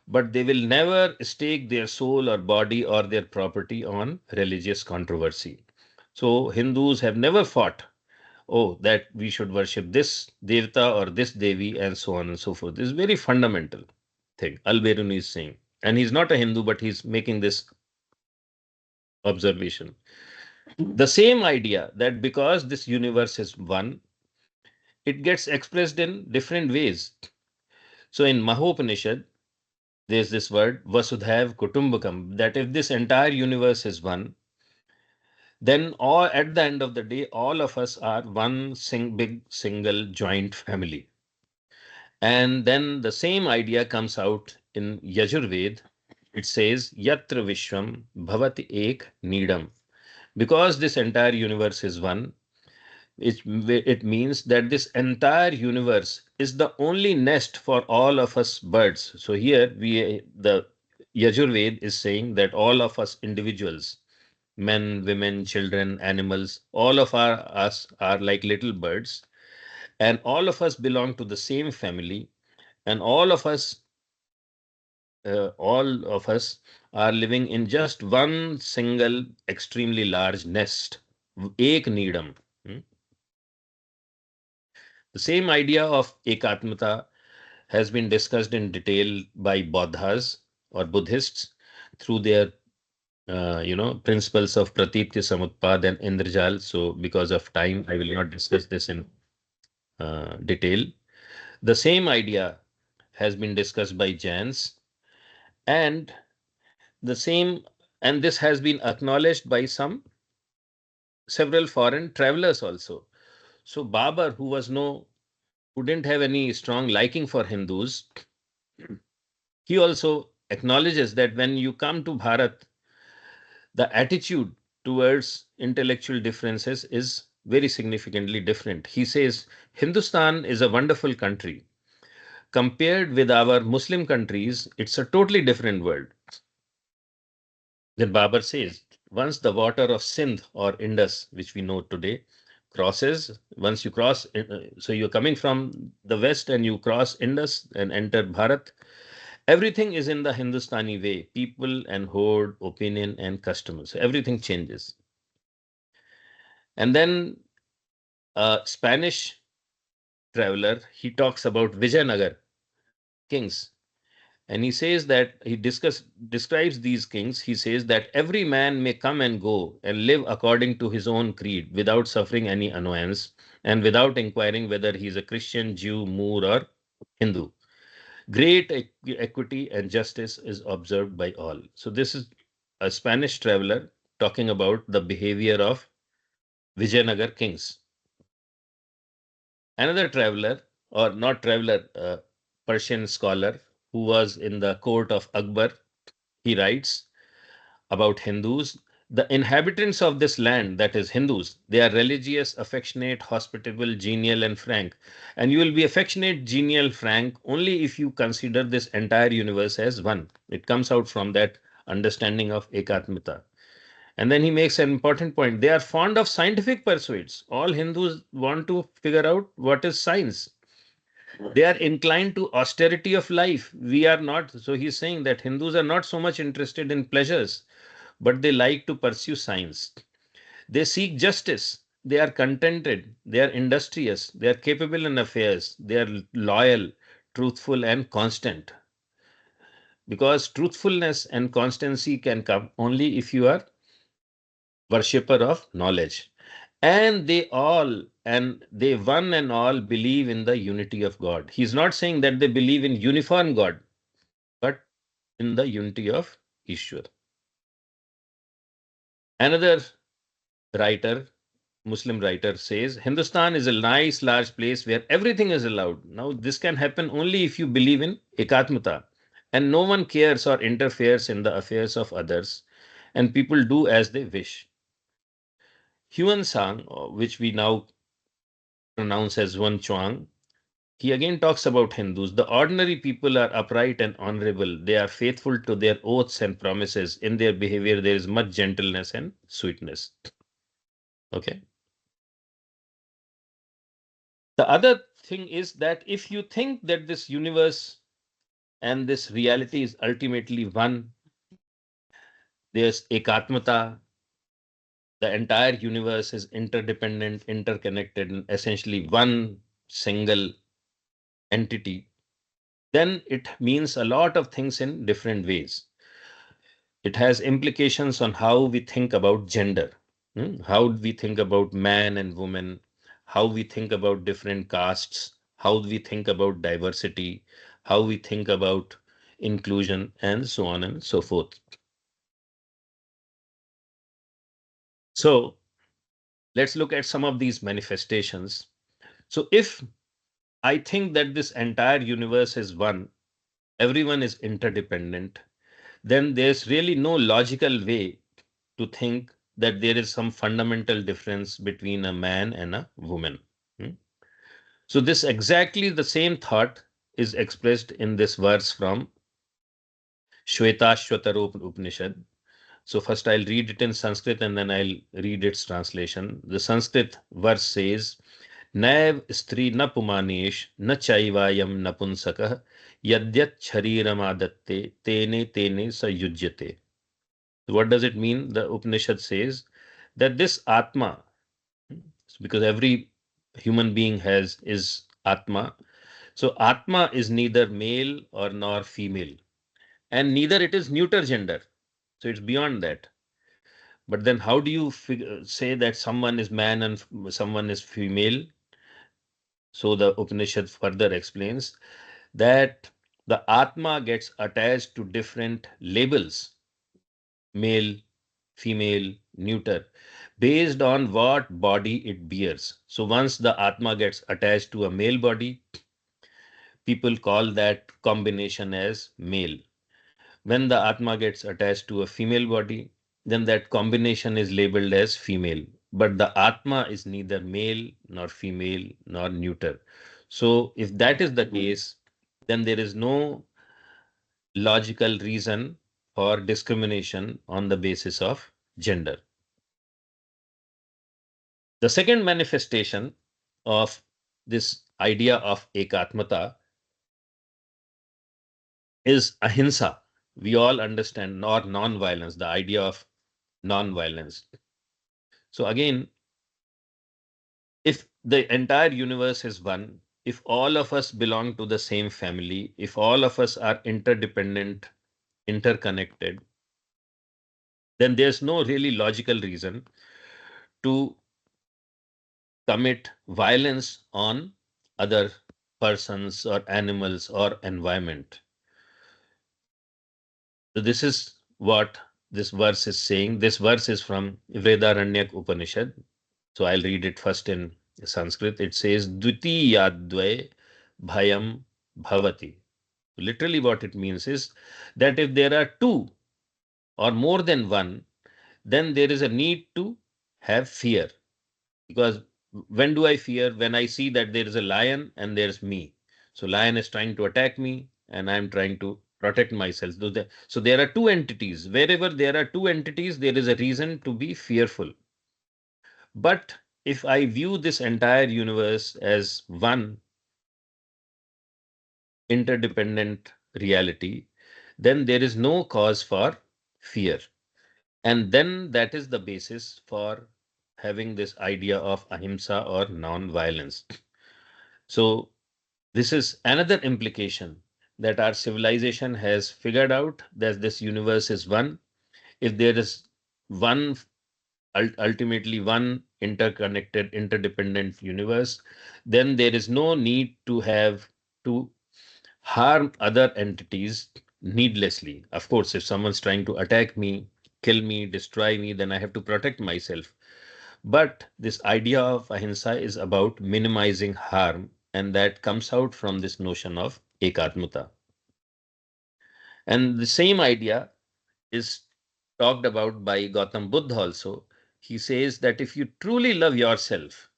but they will never stake their soul or body or their property on religious controversy. So Hindus have never fought, oh, that we should worship this Devta or this Devi and so on and so forth. This is very fundamental thing Al-Biruni is saying. And he's not a Hindu, but he's making this observation. The same idea that because this universe is one, it gets expressed in different ways. So in Mahopanishad, there's this word Vasudhaiv Kutumbakam, that if this entire universe is one, then all at the end of the day, all of us are one big single joint family. And then the same idea comes out in Yajurved. It says Yatra Vishwam Bhavati Ek Needam. Because this entire universe is one, it means that this entire universe is the only nest for all of us birds. So here the Yajurved is saying that all of us individuals, men, women, children, animals, all of us are like little birds, and all of us belong to the same family, and all of us are living in just one single extremely large nest, ek needam. The same idea of ekatmata has been discussed in detail by Bodhas or Buddhists through their principles of Pratitya Samutpad and Indrajal. So because of time, I will not discuss this in detail. The same idea has been discussed by Jains, and this has been acknowledged by several foreign travelers also. So Babar, who didn't have any strong liking for Hindus, he also acknowledges that when you come to Bharat, the attitude towards intellectual differences is very significantly different. He says Hindustan is a wonderful country. Compared with our Muslim countries, it's a totally different world. Then Babar says, once the water of Sindh or Indus, which we know today, once you cross, so you're coming from the west and you cross Indus and enter Bharat, everything is in the Hindustani way, people and horde, opinion and customs. So everything changes. And then a Spanish traveler, he talks about Vijayanagar kings. And he says that describes these kings. He says that every man may come and go and live according to his own creed without suffering any annoyance and without inquiring whether he is a Christian, Jew, Moor, or Hindu. Great equity and justice is observed by all. So this is a Spanish traveler talking about the behavior of Vijayanagar kings. Another traveler, or not traveler, Persian scholar who was in the court of Akbar, he writes about Hindus. The inhabitants of this land, that is Hindus, they are religious, affectionate, hospitable, genial, and frank. And you will be affectionate, genial, frank only if you consider this entire universe as one. It comes out from that understanding of Ekatmita. And then he makes an important point. They are fond of scientific pursuits. All Hindus want to figure out what is science. They are inclined to austerity of life. We are not. So he's saying that Hindus are not so much interested in pleasures, but they like to pursue science. They seek justice. They are contented. They are industrious. They are capable in affairs. They are loyal, truthful, and constant. Because truthfulness and constancy can come only if you are worshipper of knowledge. And they one and all believe in the unity of God. He's not saying that they believe in uniform God, but in the unity of Ishwar. Another writer, Muslim writer, says Hindustan is a nice large place where everything is allowed. Now, this can happen only if you believe in Ekatmata, and no one cares or interferes in the affairs of others, and people do as they wish. Huan Sang, which we now pronounce as Wan Chuang, he again talks about Hindus. The ordinary people are upright and honorable. They are faithful to their oaths and promises. In their behavior, there is much gentleness and sweetness. Okay. The other thing is that if you think that this universe and this reality is ultimately one, there's ekatmata, the entire universe is interdependent, interconnected, and essentially one single entity, then it means a lot of things in different ways. It has implications on how we think about gender, how we think about man and woman, how we think about different castes, how we think about diversity, how we think about inclusion, and so on and so forth. So let's look at some of these manifestations. So if I think that this entire universe is one, everyone is interdependent, then there's really no logical way to think that there is some fundamental difference between a man and a woman. Hmm? So, this exactly the same thought is expressed in this verse from Shvetashvatara Upanishad. So, first I'll read it in Sanskrit and then I'll read its translation. The Sanskrit verse says, Naiv stri na pumanesh na chaivayam napunsakah yadyat shariram adatte tene tene sayujyate. What does it mean? The Upanishad says that this Atma, because every human being has is Atma. So Atma is neither male or nor female, and neither it is neuter gender. So it's beyond that. But then how do you say that someone is man and someone is female? So the Upanishad further explains that the Atma gets attached to different labels, male, female, neuter, based on what body it bears. So once the Atma gets attached to a male body, people call that combination as male. When the Atma gets attached to a female body, then that combination is labeled as female. But the Atma is neither male nor female nor neuter. So if that is the case, then there is no logical reason for discrimination on the basis of gender. The second manifestation of this idea of ekatmata is ahimsa. We all understand, or non-violence, the idea of non-violence. So again, if the entire universe is one, if all of us belong to the same family, if all of us are interdependent, interconnected, then there's no really logical reason to commit violence on other persons or animals or environment. So this is what this verse is saying. This verse is from Vedaranyak Upanishad. So I'll read it first in Sanskrit. It says, Dvitiyadvay bhayam bhavati. Literally what it means is that if there are two or more than one, then there is a need to have fear. Because when do I fear? When I see that there is a lion and there's me. So lion is trying to attack me and I'm trying to protect myself. So there are two entities. Wherever there are two entities, there is a reason to be fearful. But if I view this entire universe as one interdependent reality, then there is no cause for fear. And then that is the basis for having this idea of ahimsa or non-violence. So this is another implication that our civilization has figured out that this universe is one. If there is one, ultimately one interconnected, interdependent universe, then there is no need to have to harm other entities needlessly. Of course, if someone's trying to attack me, kill me, destroy me, then I have to protect myself. But this idea of ahimsa is about minimizing harm, and that comes out from this notion of ekatmata. And the same idea is talked about by Gautam Buddha also. He says that if you truly love yourself,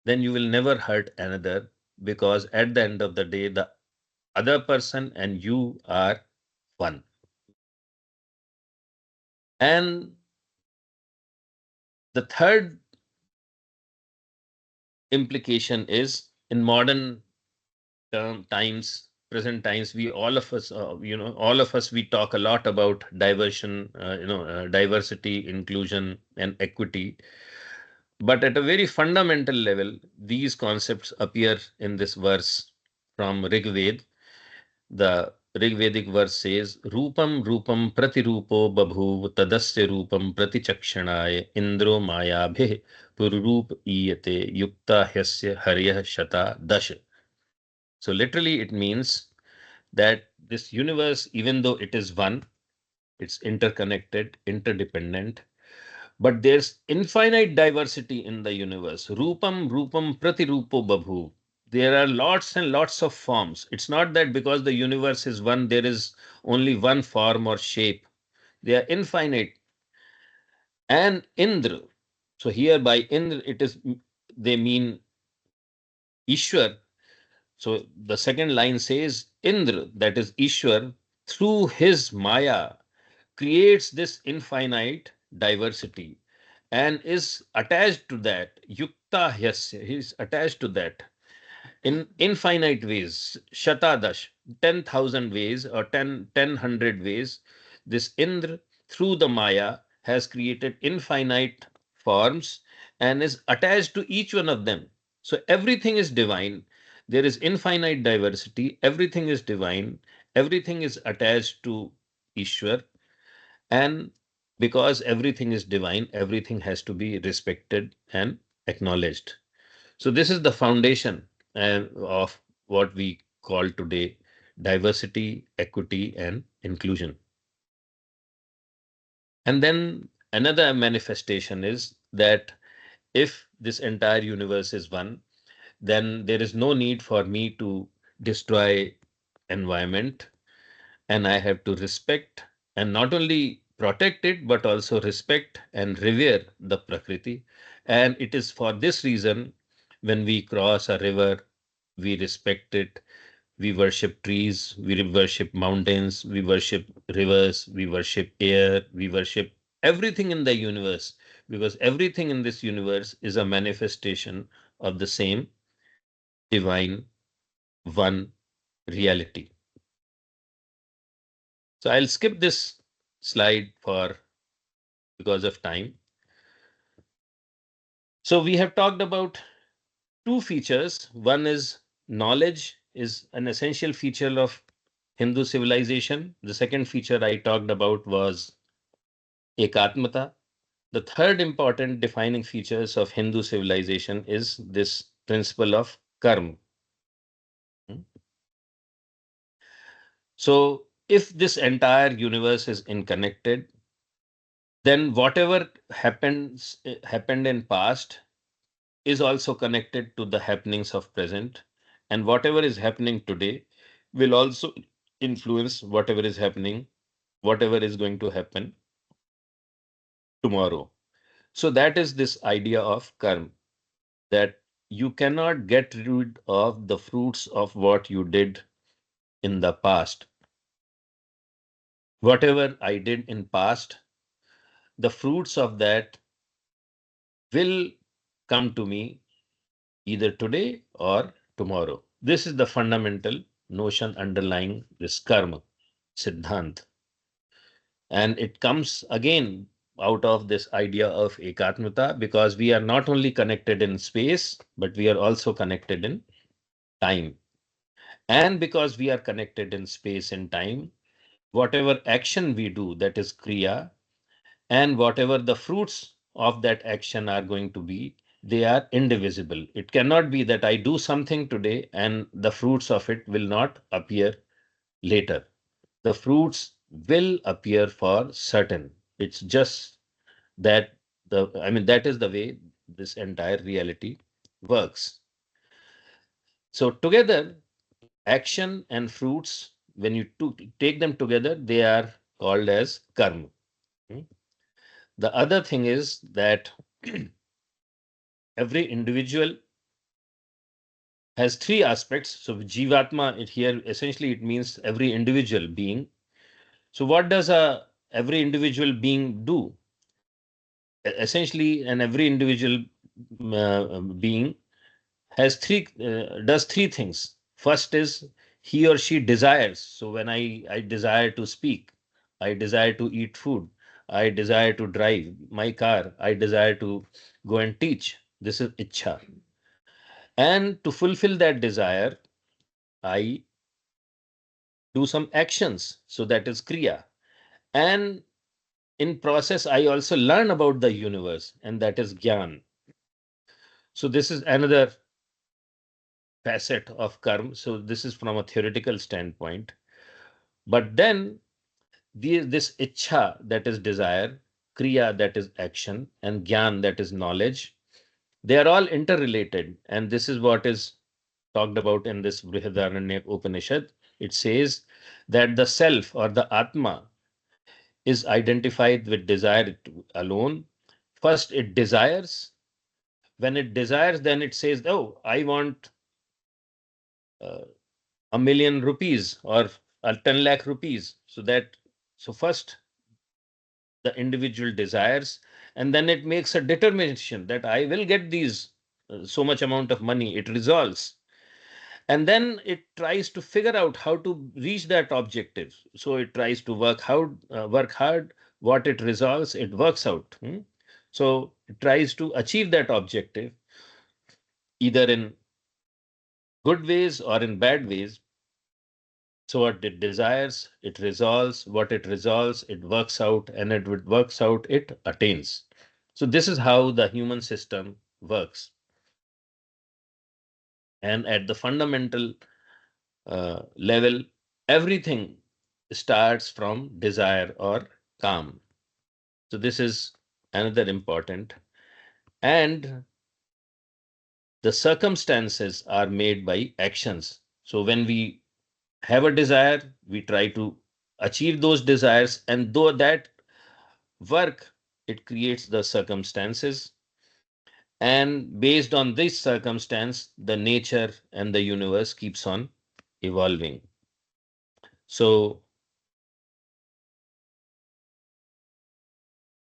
then you will never hurt another, because at the end of the day, the other person and you are one. And the third implication is in modern times, present times, we all of us, all of us, we talk a lot about diversity, inclusion, and equity. But at a very fundamental level, these concepts appear in this verse from Rig Veda. The Rigvedic verse says, Rupam Rupam Pratirupo Babhuv Tadasya Rupam Pratichakshanaya Indro Mayabhe Pururup Iyate Yukta Hyasya Haryah Shata Dash. So literally it means that this universe, even though it is one, it's interconnected, interdependent, but there's infinite diversity in the universe. Rupam Rupam Pratirupo Babhu. There are lots and lots of forms. It's not that because the universe is one, there is only one form or shape. They are infinite. And Indra. So here by Indra, they mean Ishwar. So the second line says Indra, that is Ishwar, through his Maya creates this infinite diversity and is attached to that. Yukta Hyasya, he is attached to that in infinite ways. Shatadash, 10,000 ways or 1,000 ways. This Indra, through the Maya, has created infinite forms and is attached to each one of them. So everything is divine. There is infinite diversity. Everything is divine. Everything is attached to Ishwar. And because everything is divine, everything has to be respected and acknowledged. So this is the foundation of what we call today diversity, equity, and inclusion. And then another manifestation is that if this entire universe is one, then there is no need for me to destroy environment, and I have to respect and not only protect it, but also respect and revere the Prakriti. And it is for this reason when we cross a river, we respect it, we worship trees, we worship mountains, we worship rivers, we worship air, we worship everything in the universe, because everything in this universe is a manifestation of the same divine one reality. So I'll skip this slide because of time. So we have talked about two features. One is knowledge is an essential feature of Hindu civilization. The second feature I talked about was ekatmata. The third important defining features of Hindu civilization is this principle of karma. So if this entire universe is interconnected, then whatever happened in past is also connected to the happenings of present, and whatever is happening today will also influence whatever is going to happen tomorrow. So that is this idea of karma, that you cannot get rid of the fruits of what you did in the past. Whatever I did in past, the fruits of that will come to me either today or tomorrow. This is the fundamental notion underlying this karma siddhant. And it comes again out of this idea of ekatmata, because we are not only connected in space, but we are also connected in time. And because we are connected in space and time, whatever action we do, that is kriya, and whatever the fruits of that action are going to be, they are indivisible. It cannot be that I do something today and the fruits of it will not appear later. The fruits will appear for certain. It's just that that is the way this entire reality works. So together, action and fruits, when you take them together, they are called as karma. Hmm. The other thing is that every individual has three aspects. So Jivatma, here essentially it means every individual being. So what does every individual being do? Essentially, every individual being does three things. First is he or she desires. So when I desire to speak, I desire to eat food, I desire to drive my car, I desire to go and teach. This is ichha. And to fulfill that desire, I do some actions. So that is kriya. And in process, I also learn about the universe, and that is gyan. So this is another facet of karma. So this is from a theoretical standpoint. But then this ichha, that is desire, kriya, that is action, and gyan, that is knowledge, they are all interrelated. And this is what is talked about in this Brihadaranyaka Upanishad. It says that the self or the Atma is identified with desire alone. First, it desires. When it desires, then it says, oh, I want uh, a million rupees or 10 lakh rupees. So first the individual desires, and then it makes a determination that I will get these so much amount of money. It resolves, and then it tries to figure out how to reach that objective. So it tries to work hard. What it resolves, it works out. So it tries to achieve that objective either in good ways or in bad ways. So what it desires, it resolves. What it resolves, it works out, and it works out, it attains. So this is how the human system works. And at the fundamental level, everything starts from desire or calm. So this is another important. And the circumstances are made by actions. So when we have a desire, we try to achieve those desires, and though that work, it creates the circumstances, and based on this circumstance, the nature and the universe keeps on evolving. So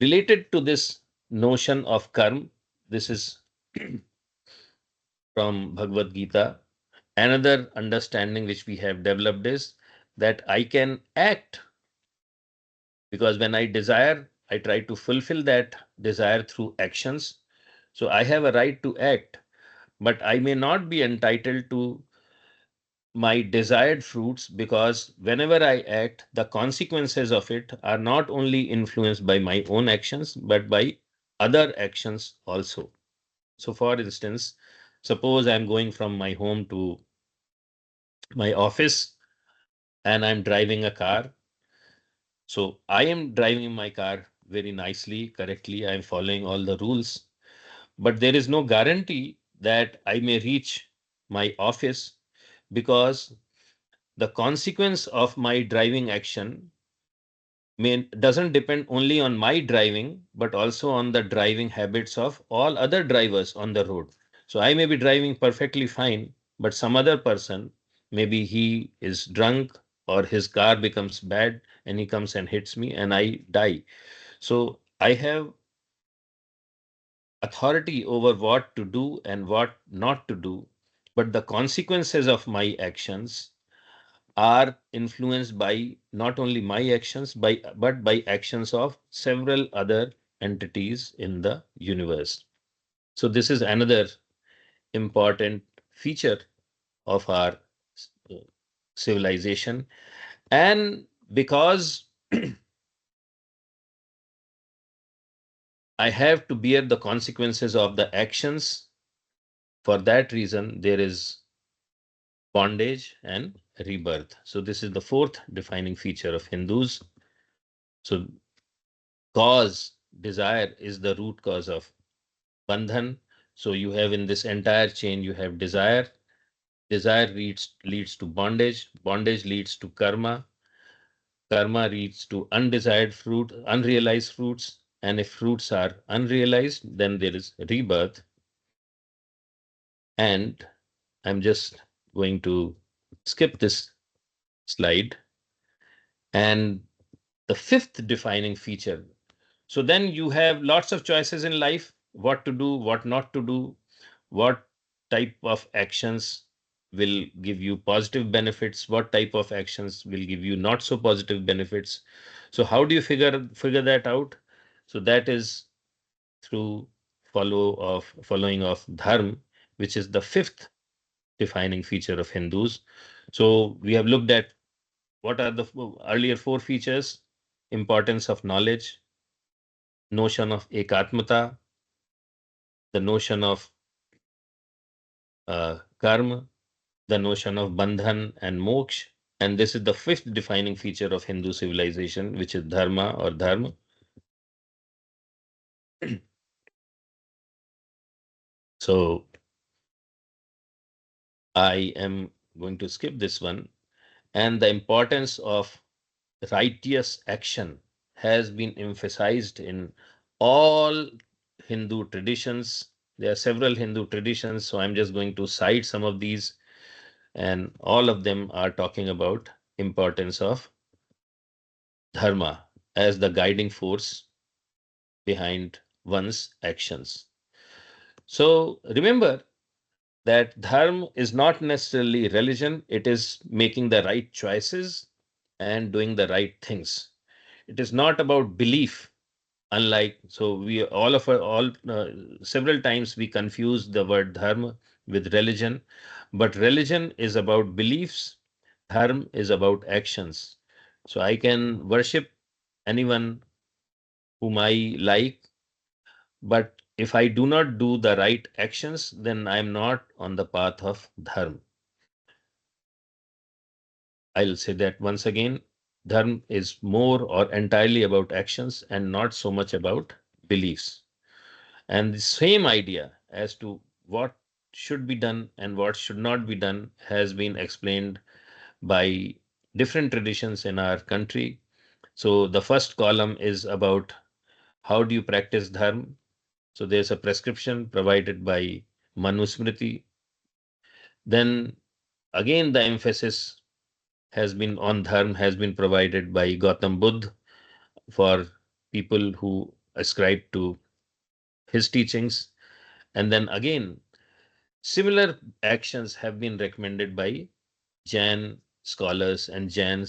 related to this notion of karma, this is from Bhagavad Gita. Another understanding which we have developed is that I can act, because when I desire, I try to fulfill that desire through actions. So I have a right to act, but I may not be entitled to my desired fruits, because whenever I act, the consequences of it are not only influenced by my own actions, but by other actions also. So, for instance, suppose I'm going from my home to my office and I'm driving a car. So, I am driving my car very nicely, correctly, I'm following all the rules, but there is no guarantee that I may reach my office, because the consequence of my driving action doesn't depend only on my driving, but also on the driving habits of all other drivers on the road. So I may be driving perfectly fine, but some other person, maybe he is drunk or his car becomes bad and he comes and hits me and I die. So I have authority over what to do and what not to do, but the consequences of my actions are influenced by not only my actions but by actions of several other entities in the universe. So this is another important feature of our uh, civilization. And because I have to bear the consequences of the actions, for that reason there is bondage and rebirth. So this is the fourth defining feature of Hindus. So cause, desire, is the root cause of bandhan. So you have in this entire chain, you have desire. Desire leads to bondage. Bondage leads to karma. Karma leads to undesired fruit, unrealized fruits. And if fruits are unrealized, then there is rebirth. And I'm just going to skip this slide. And the fifth defining feature. So then you have lots of choices in life, what to do, what not to do, what type of actions will give you positive benefits, what type of actions will give you not so positive benefits. So how do you figure that out? So that is through following of dharma, which is the fifth defining feature of Hindus. So we have looked at what are the earlier four features: importance of knowledge, notion of ekatmata, the notion of karma, the notion of bandhan and moksha. And this is the fifth defining feature of Hindu civilization, which is dharma or dharma. So I am going to skip this one. And the importance of righteous action has been emphasized in all Hindu traditions. There are several Hindu traditions, so I'm just going to cite some of these, and all of them are talking about importance of dharma as the guiding force behind one's actions. So remember that dharma is not necessarily religion, it is making the right choices and doing the right things. It is not about belief. Unlike, so we all several times we confuse the word dharma with religion, but religion is about beliefs, dharma is about actions. So I can worship anyone whom I like, but if I do not do the right actions, then I am not on the path of dharma. I'll say that once again. Dharma is more or entirely about actions and not so much about beliefs. And the same idea as to what should be done and what should not be done has been explained by different traditions in our country. So the first column is about how do you practice dharma. So there's a prescription provided by Manusmriti. Then again, the emphasis has been on dharma has been provided by Gautam Buddha for people who ascribe to his teachings. And then again, similar actions have been recommended by Jain scholars and Jain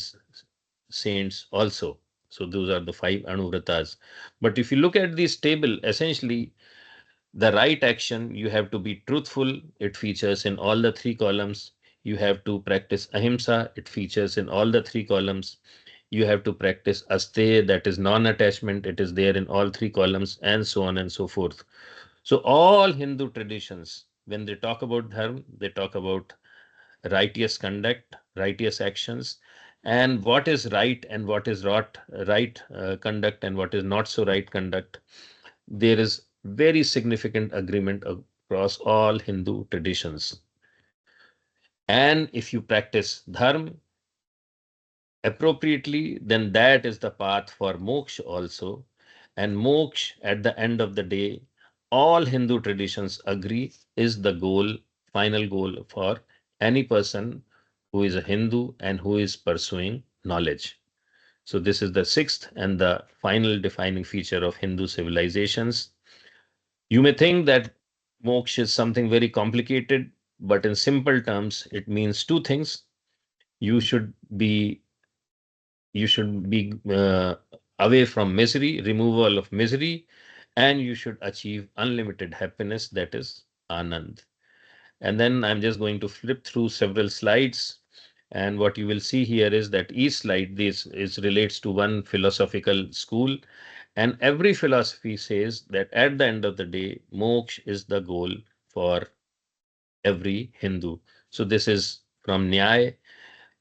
saints also. So those are the five Anuvratas. But if you look at this table, essentially the right action, you have to be truthful. It features in all the three columns. You have to practice ahimsa. It features in all the three columns. You have to practice asteya, that is non-attachment. It is there in all three columns, and so on and so forth. So all Hindu traditions, when they talk about dharma, they talk about righteous conduct, righteous actions, and what is right and what is not right conduct and what is not so right conduct. There is very significant agreement across all Hindu traditions. And if you practice dharma appropriately, then that is the path for moksha also. And moksha, at the end of the day, all Hindu traditions agree is the goal, final goal for any person who is a Hindu and who is pursuing knowledge. So this is the sixth and the final defining feature of Hindu civilizations. You may think that moksha is something very complicated, but in simple terms, it means two things. You should be you should be away from misery, removal of misery, and you should achieve unlimited happiness, that is Anand. And then I'm just going to flip through several slides. And what you will see here is that each slide this is relates to one philosophical school. And every philosophy says that at the end of the day, moksha is the goal for every Hindu. So this is from Nyaya.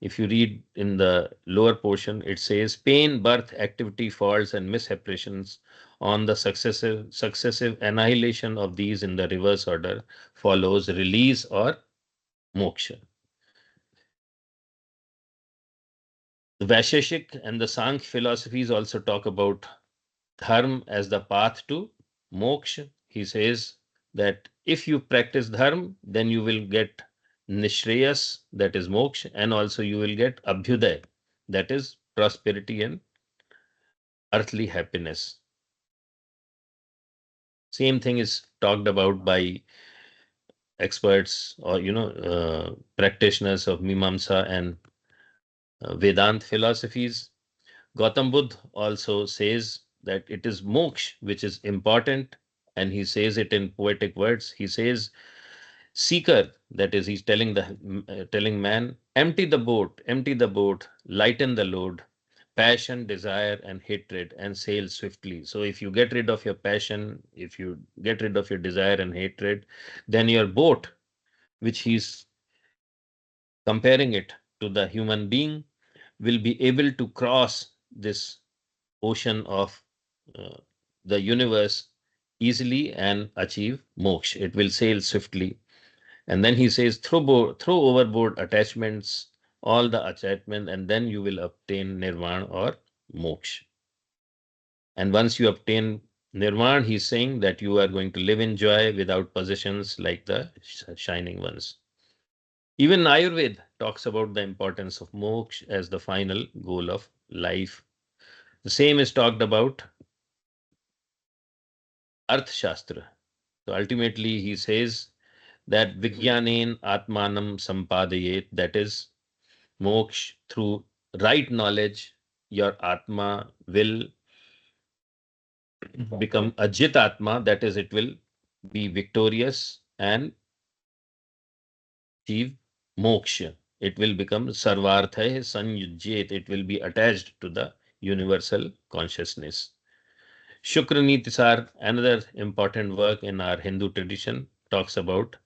If you read in the lower portion, it says pain, birth, activity, faults, and misapprehensions on the successive annihilation of these in the reverse order follows release or moksha. The Vaisheshik and the Sankhya philosophies also talk about dharma as the path to moksha. He says that if you practice dharma, then you will get nishreyas, that is moksha, and also you will get abhyuday, that is prosperity and earthly happiness. Same thing is talked about by experts or practitioners of Mimamsa and Vedant philosophies. Gautam Buddha also says that it is moksha which is important, and he says it in poetic words. He says, "Seeker," that is, he's telling man, empty the boat, lighten the load, passion, desire, and hatred, and sail swiftly." So, if you get rid of your passion, if you get rid of your desire and hatred, then your boat, which he's comparing it to the human being, will be able to cross this ocean of uh, the universe easily and achieve moksha. It will sail swiftly. And then he says, throw overboard attachments, all the attachment, and then you will obtain nirvana or moksha. And once you obtain nirvana, he's saying that you are going to live in joy without possessions like the shining ones. Even Ayurveda talks about the importance of moksha as the final goal of life. The same is talked about Arthashastra. So ultimately, he says that Vigyanen Atmanam Sampadayet, that is, moksha through right knowledge, your Atma will become a Jit Atma, that is, it will be victorious and achieve moksha. It will become Sarvartha Sanyujyet, it will be attached to the universal consciousness. Shukra Nitisar, another important work in our Hindu tradition, talks about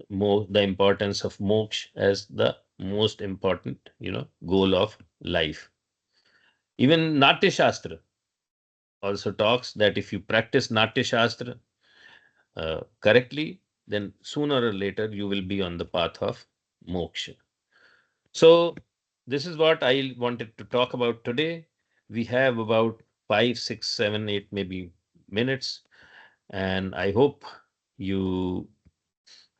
the importance of moksha as the most important, goal of life. Even Natya Shastra also talks that if you practice Natya Shastra correctly, then sooner or later you will be on the path of moksha. So this is what I wanted to talk about today. We have about 5, 6, 7, 8, maybe minutes, and I hope you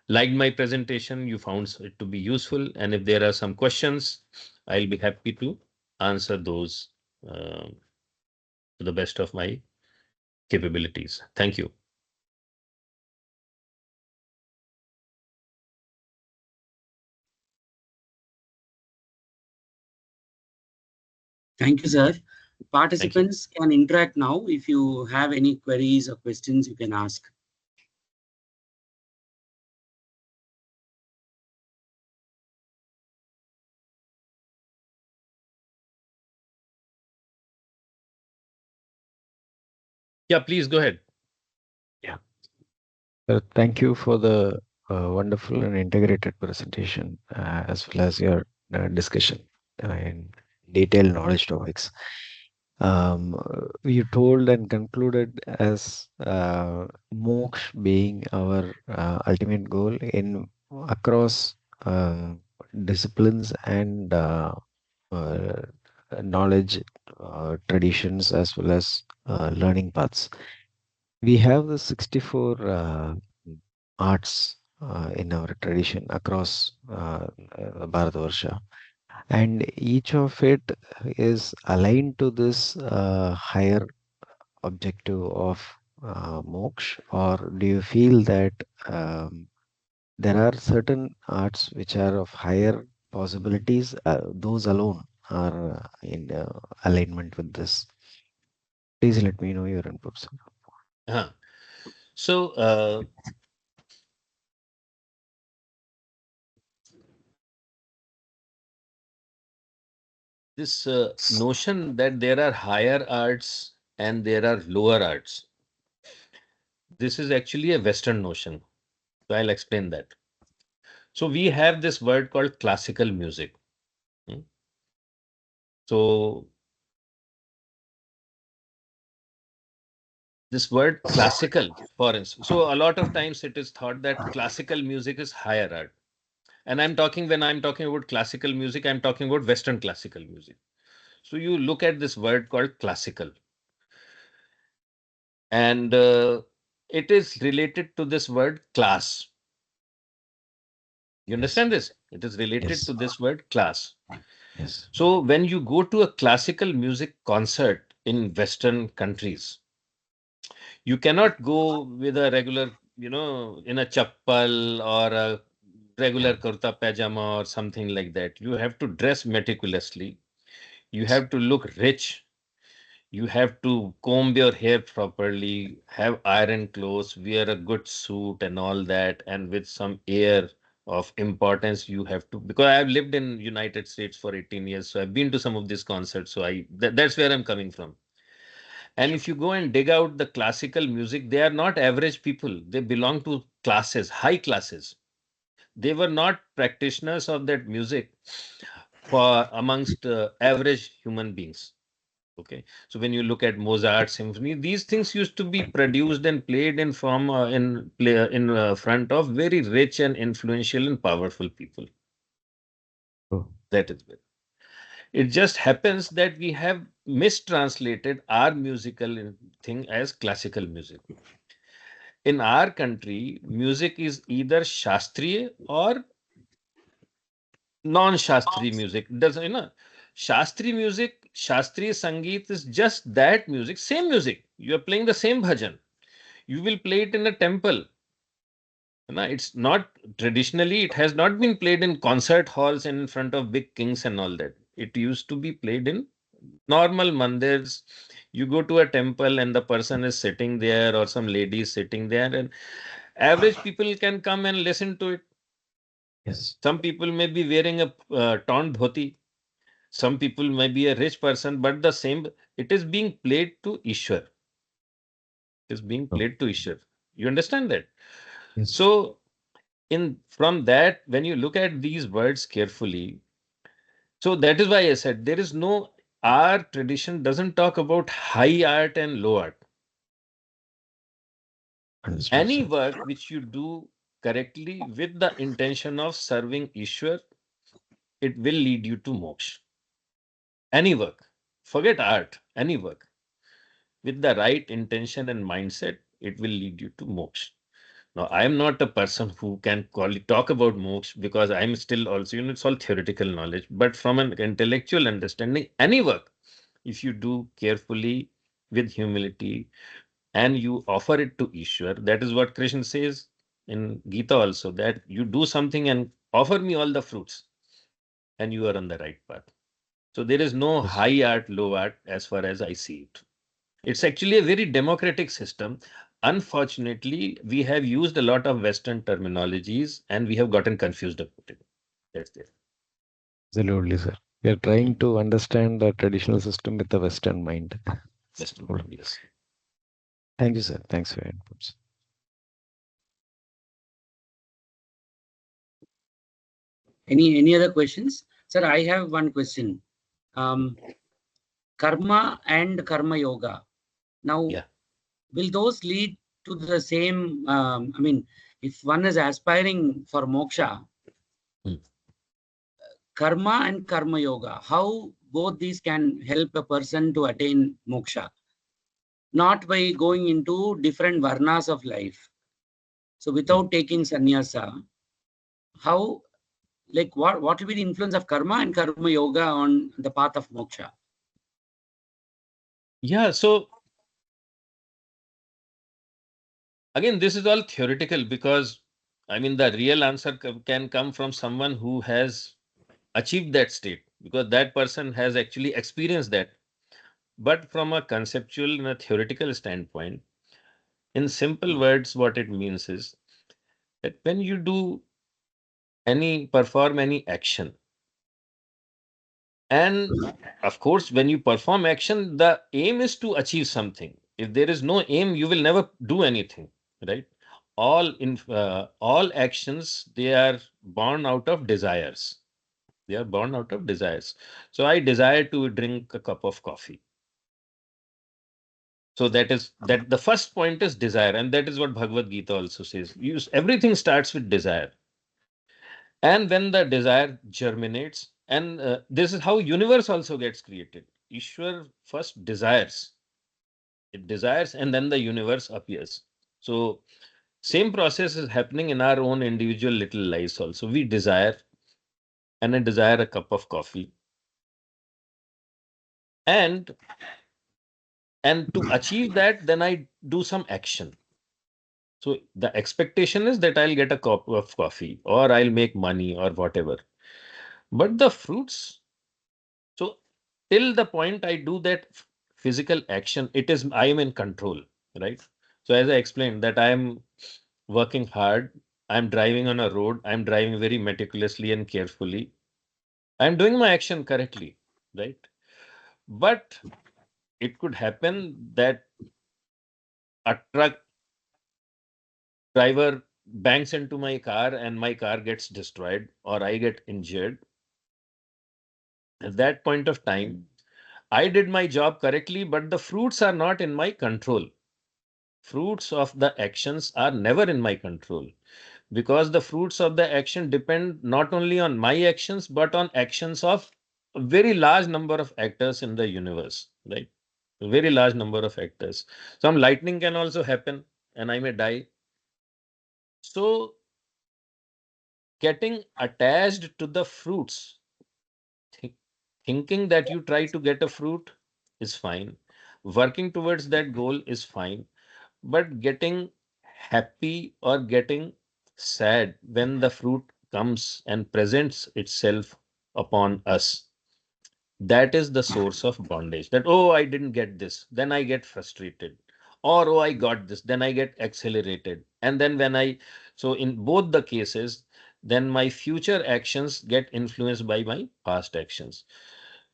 liked my presentation, you found it to be useful, and if there are some questions, I'll be happy to answer those to the best of my capabilities. Thank you. Thank you, sir. Participants can interact now. If you have any queries or questions, you can ask. Yeah, please go ahead. Yeah. Thank you for the wonderful and integrated presentation, as well as your discussion in detailed knowledge topics. You told and concluded as moksha being our ultimate goal in across disciplines and uh, knowledge traditions, as well as learning paths. We have the 64 arts in our tradition across Bharatavarsha, and each of it is aligned to this higher objective of moksha, or do you feel that there are certain arts which are of higher possibilities, those alone are in alignment with this? Please let me know your input, sir. So this notion that there are higher arts and there are lower arts, this is actually a Western notion. So I'll explain that. So we have this word called classical music. Hmm. So this word classical, for instance, so a lot of times it is thought that classical music is higher art. And when I'm talking about classical music, I'm talking about Western classical music. So you look at this word called classical, and it is related to this word class. You understand this? It is related to this word class. Yes. So when you go to a classical music concert in Western countries, you cannot go with a regular in a chappal or a regular kurta pajama or something like that. You have to dress meticulously. You have to look rich. You have to comb your hair properly, have iron clothes, wear a good suit and all that, and with some air of importance you have to, because I have lived in United States for 18 years, so I've been to some of these concerts, so that's where I'm coming from. And if you go and dig out the classical music, they are not average people. They belong to classes, high classes. They were not practitioners of that music for amongst average human beings. Okay, so when you look at Mozart symphony, these things used to be produced and played in from in front of very rich and influential and powerful people. Oh, That is it. It just happens that we have mistranslated our musical thing as classical music. In our country, music is either Shastriya or non-Shastriya music. Doesn't Shastriya music, Shastriya Sangeet is just that music, same music. You are playing the same bhajan. You will play it in a temple. It's not traditionally, it has not been played in concert halls and in front of big kings and all that. It used to be played in normal mandirs. You go to a temple and the person is sitting there or some lady is sitting there, and average people can come and listen to it. yes. Some people may be wearing a torn dhoti. Some people may be a rich person, but the same, it is being played to Ishwar. It is being Oh, played to Ishwar. You understand that? yes. So, in from that, when you look at these words carefully, so that is why I said there is no, our tradition doesn't talk about high art and low art. Understood, Any sir. work which you do correctly with the intention of serving Ishwar, it will lead you to moksha. Any work, forget art, any work with the right intention and mindset, it will lead you to moksha. Now, I am not a person who can talk about moksha because I'm still also, it's all theoretical knowledge. But from an intellectual understanding, any work, if you do carefully with humility and you offer it to Ishwar, that is what Krishna says in Gita also, that you do something and offer me all the fruits and you are on the right path. So there is no Yes. high art, low art as far as I see it. It's actually a very democratic system. Unfortunately, we have used a lot of Western terminologies and we have gotten confused about it. That's it. Absolutely, sir. We are trying to understand the traditional system with a Western mind. Western, yes. Thank you, sir. Thanks for your inputs. Any other questions? Sir, I have one question. Karma and karma yoga. Now, Yeah. will those lead to the same? I mean, if one is aspiring for moksha, Hmm. karma and karma yoga, how both these can help a person to attain moksha? Not by going into different varnas of life. So without taking sannyasa, how, like what will be the influence of karma and karma yoga on the path of moksha? Yeah. So again, this is all theoretical because I mean, the real answer can come from someone who has achieved that state because that person has actually experienced that. But from a conceptual and a theoretical standpoint, in simple words, what it means is that when you do perform any action, and of course, when you perform action, the aim is to achieve something. If there is no aim, you will never do anything, right? All actions, they are born out of desires. They are born out of desires. So I desire to drink a cup of coffee. So that the first point is desire, and that is what Bhagavad Gita also says. Everything starts with desire. And when the desire germinates, and this is how universe also gets created. Ishwar first desires, it desires, and then the universe appears. So same process is happening in our own individual little lives also. We desire, and I desire a cup of coffee, and to achieve that, then I do some action. So the expectation is that I'll get a cup of coffee or I'll make money or whatever. But the fruits, so till the point I do that physical action, I am in control, right? So as I explained that I am working hard, I'm driving on a road, I'm driving very meticulously and carefully. I'm doing my action correctly, right? But it could happen that a truck driver bangs into my car and my car gets destroyed or I get injured. At that point of time, I did my job correctly, but the fruits are not in my control. Fruits of the actions are never in my control because the fruits of the action depend not only on my actions but on actions of a very large number of actors in the universe, right? A very large number of actors. Some lightning can also happen and I may die. So getting attached to the fruits, thi- thinking that you try to get a fruit is fine. Working towards that goal is fine. But getting happy or getting sad when the fruit comes and presents itself upon us, that is the source of bondage. That, oh, I didn't get this, then I get frustrated. Or, oh, I got this, then I get accelerated. And then so in both the cases, then my future actions get influenced by my past actions.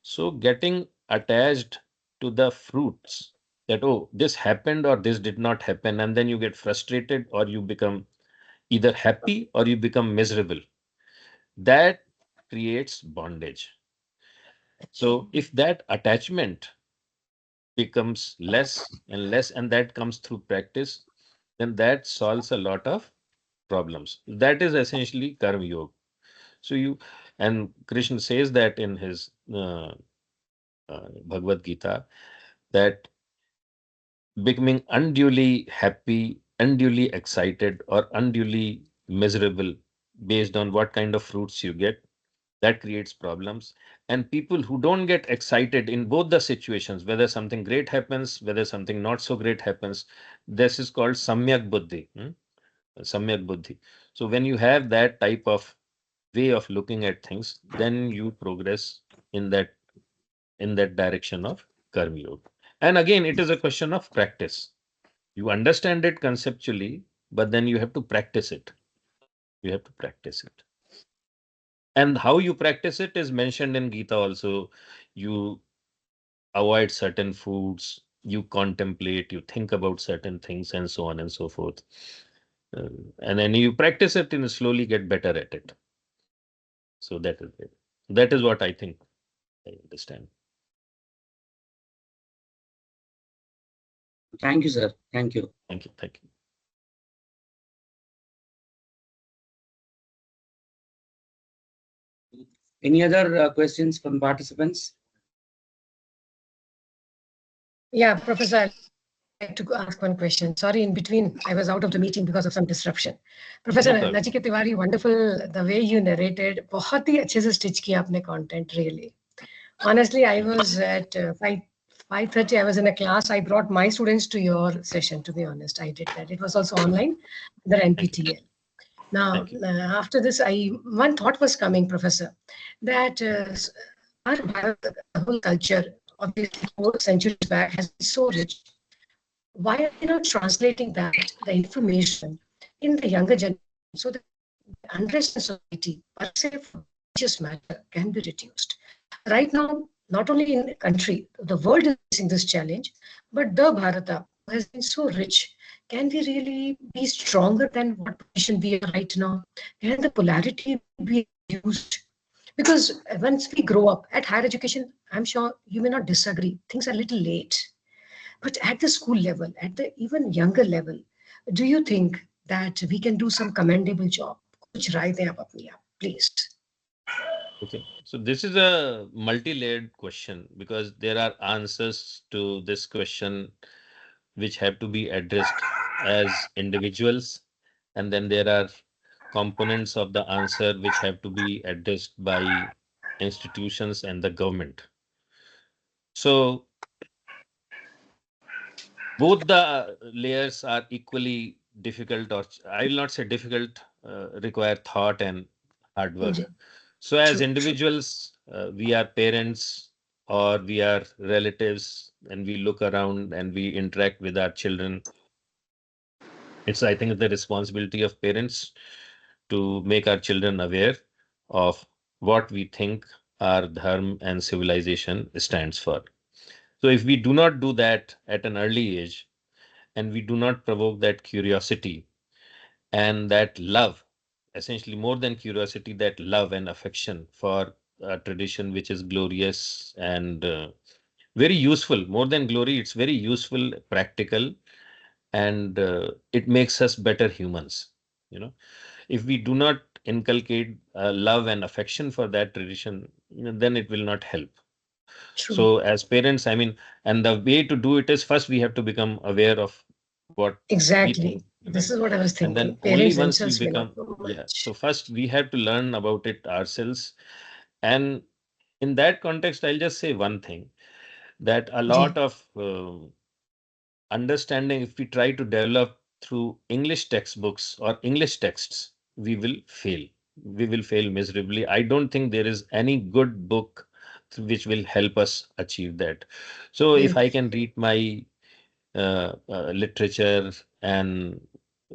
So getting attached to the fruits that, oh, this happened or this did not happen, and then you get frustrated or you become either happy or you become miserable. That creates bondage. So if that attachment becomes less and less, and that comes through practice, then that solves a lot of problems. That is essentially Karma Yoga. So and Krishna says that in his Bhagavad Gita, that becoming unduly happy, unduly excited, or unduly miserable based on what kind of fruits you get, that creates problems. And people who don't get excited in both the situations, whether something great happens, whether something not so great happens, this is called samyak buddhi. Samyak buddhi. So when you have that type of way of looking at things, then you progress in that direction of karma yoga. And again, it is a question of practice. You understand it conceptually, but then you have to practice it. You have to practice it. And how you practice it is mentioned in Gita also. You avoid certain foods, you contemplate, you think about certain things, and so on and so forth. And then you practice it and slowly get better at it. So that is it. That is what I think I understand. Thank you, sir. Thank you. Thank you. Thank you. Any other questions from participants? Yeah, Professor, I'd like to ask one question. Sorry, in between, I was out of the meeting because of some disruption. Professor No problem. Nachiketa Tiwari, wonderful the way you narrated. बहुत ही अच्छे से stitch किया आपने content really. Honestly, I was at 5:30. I was in a class. I brought my students to your session. To be honest, I did that. It was also online, the NPTEL. Now, Thank you. after this, one thought was coming, Professor, that our whole culture, obviously 4 centuries back, has been so rich. Why are they not translating that, the information, in the younger generation so that unrest in society, per se, for religious matter, can be reduced? Right now, not only in the country, the world is facing this challenge, but the Bharata has been so rich. Can we really be stronger than what position we are right now? Can the polarity be used? Because once we grow up at higher education, I'm sure you may not disagree, things are a little late. But at the school level, at the even younger level, do you think that we can do some commendable job? कुछ राय दें आप अपनी आप, please. Okay. So this is a multi-layered question because there are answers to this question which have to be addressed as individuals, and then there are components of the answer which have to be addressed by institutions and the government. So both the layers are equally difficult, or I will not say difficult, require thought and hard work. Indeed. So as True, true. individuals, we are parents or we are relatives, and we look around and we interact with our children. It's, I think, the responsibility of parents to make our children aware of what we think our dharma and civilization stands for. So if we do not do that at an early age, and we do not provoke that curiosity and that love, essentially more than curiosity, that love and affection for a tradition which is glorious and very useful. More than glory, it's very useful, practical, and it makes us better humans. You know, if we do not inculcate love and affection for that tradition, then it will not help. True. So as parents, I mean, and the way to do it is, first we have to become aware of what we Exactly. think, This is what I was and then thinking. only Parents once we themselves may become, not know yeah. much. So first we have to learn about it ourselves. And in that context, I'll just say one thing, that a Ji. lot of understanding, if we try to develop through English textbooks or English texts, we will fail. We will fail miserably. I don't think there is any good book which will help us achieve that. So if Great. I can read my literature and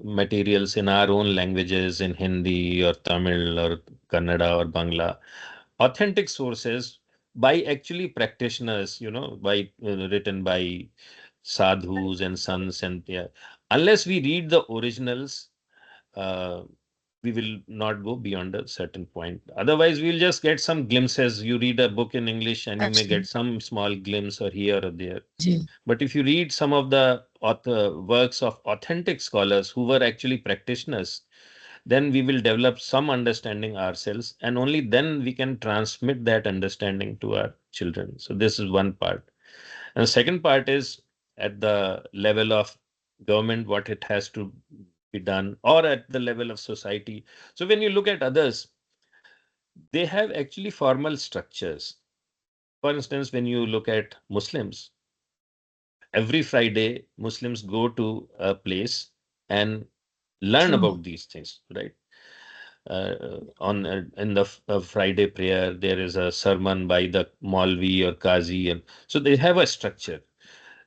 materials in our own languages, in Hindi or Tamil or Kannada or Bangla, authentic sources by actually practitioners, by written by sadhus and sons, and yeah, unless we read the originals, uh, we will not go beyond a certain point. Otherwise, we'll just get some glimpses. You read a book in English and you may get Absolutely. some small glimpse or here or there. Ji. But if you read some of the works of authentic scholars who were actually practitioners, then we will develop some understanding ourselves, and only then we can transmit that understanding to our children. So this is one part. And the second part is at the level of government, what it has to be done, or at the level of society. So when you look at others, they have actually formal structures. For instance, when you look at Muslims, every Friday, Muslims go to a place and learn True. about these things, right? On In the Friday prayer, there is a sermon by the Maulvi or Qazi, and so they have a structure.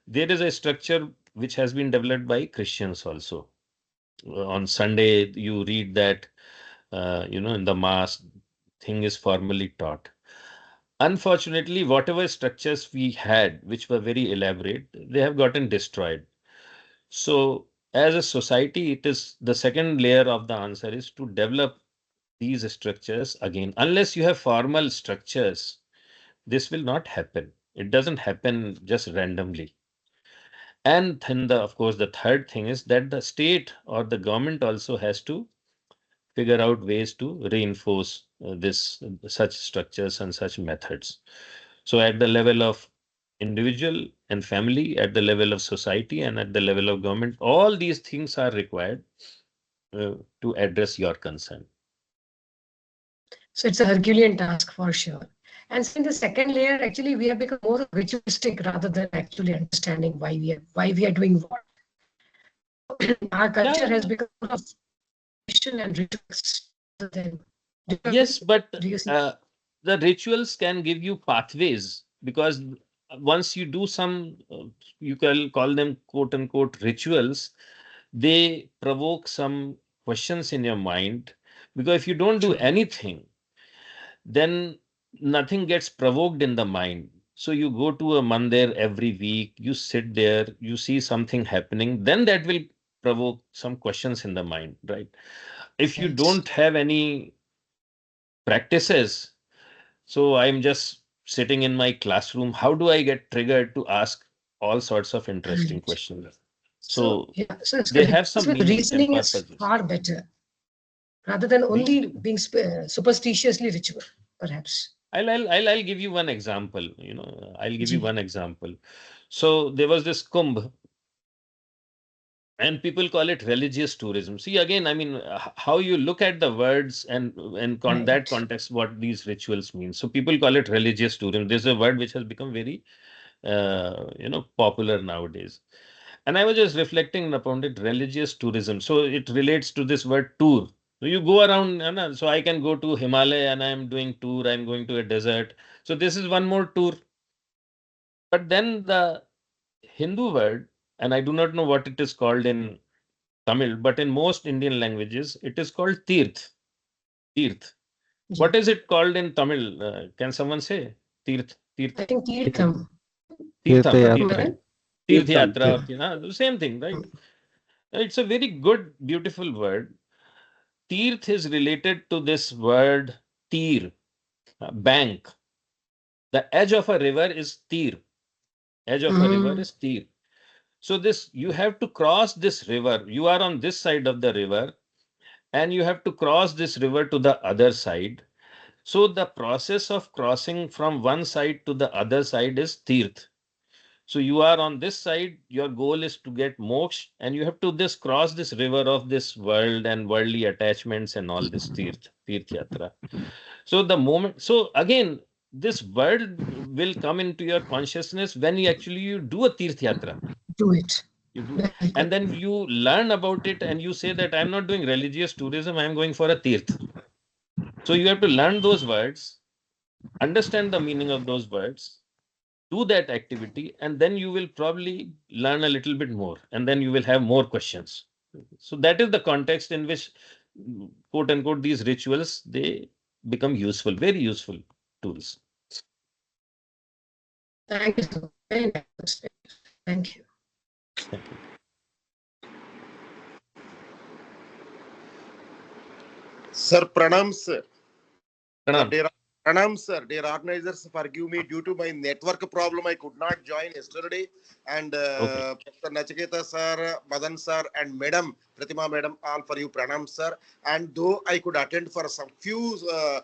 There is a structure which has been developed by Christians also. On Sunday, you read that in the mass, thing is formally taught. Unfortunately, whatever structures we had, which were very elaborate, they have gotten destroyed. So, as a society, it is the second layer of the answer is to develop these structures again. Unless you have formal structures, this will not happen. It doesn't happen just randomly. And then, of course, the third thing is that the state or the government also has to figure out ways to reinforce this such structures and such methods. So, at the level of individual and family, at the level of society, and at the level of government, all these things are required to address your concern. So it's a Herculean task for sure. And so in the second layer, actually, we have become more ritualistic rather than actually understanding why we are doing what. Our culture Yeah, has become more of tradition and rituals rather than. Do you yes, agree? but Do you see? the rituals can give you pathways, because once you do some, you can call them quote unquote rituals, they provoke some questions in your mind. Because if you don't do True. anything, then nothing gets provoked in the mind. So you go to a mandir every week, you sit there, you see something happening, then that will provoke some questions in the mind, right? If you Right. don't have any practices, so I'm just sitting in my classroom, how do I get triggered to ask all sorts of interesting Right. questions? So So yeah, so they have rituals some with meaning and reasoning is purposes. far better rather than These only being superstitiously ritual, perhaps. I'll give you one example. I'll give you Ji. one example. So there was this Kumbh, and people call it religious tourism. See, again, I mean, how you look at the words, and that Right. context, what these rituals mean. So people call it religious tourism. There's a word which has become very popular nowadays. And I was just reflecting upon it, religious tourism. So it relates to this word tour. So you go around, so I can go to Himalaya and I'm doing tour, I'm going to a desert. So this is one more tour. But then the Hindu word, and I do not know what it is called in Tamil, but in most Indian languages, it is called Tirth. Tirth. Yeah. What is it called in Tamil? Can someone say? Tirth. Tirth. I think Tirtham. Tirtham. Am I Tirthayatra. right? Tirth Tirtham. Yatra. The same thing, right? It's a very good, beautiful word. Tirth is related to this word tir, bank. The edge of a river is tir. Edge of a river is tir. So this, you have to cross this river. You are on this side of the river and you have to cross this river to the other side. So the process of crossing from one side to the other side is tirth. So you are on this side, your goal is to get moksha, and you have to this cross this river of this world and worldly attachments and all this tirth yatra. So the moment, so again, this word will come into your consciousness when you do a tirth yatra. Do it. You do, Very and good. then you learn about it and you say that I'm not doing religious tourism, I'm going for a tirth. So you have to learn those words, understand the meaning of those words, do that activity, and then you will probably learn a little bit more, and then you will have more questions. So that is the context in which, quote unquote, these rituals, they become useful, very useful tools. Thank you, sir. Very nice. Thank you. Thank you. Sir, pranam, sir. Pranam. Pranam, sir. Dear organizers, forgive me due to my network problem. I could not join yesterday. And Professor Nachiketa, sir, Madan, sir, and Madam Pratima, Madam, all for you, pranam, sir. And though I could attend for some few, sir,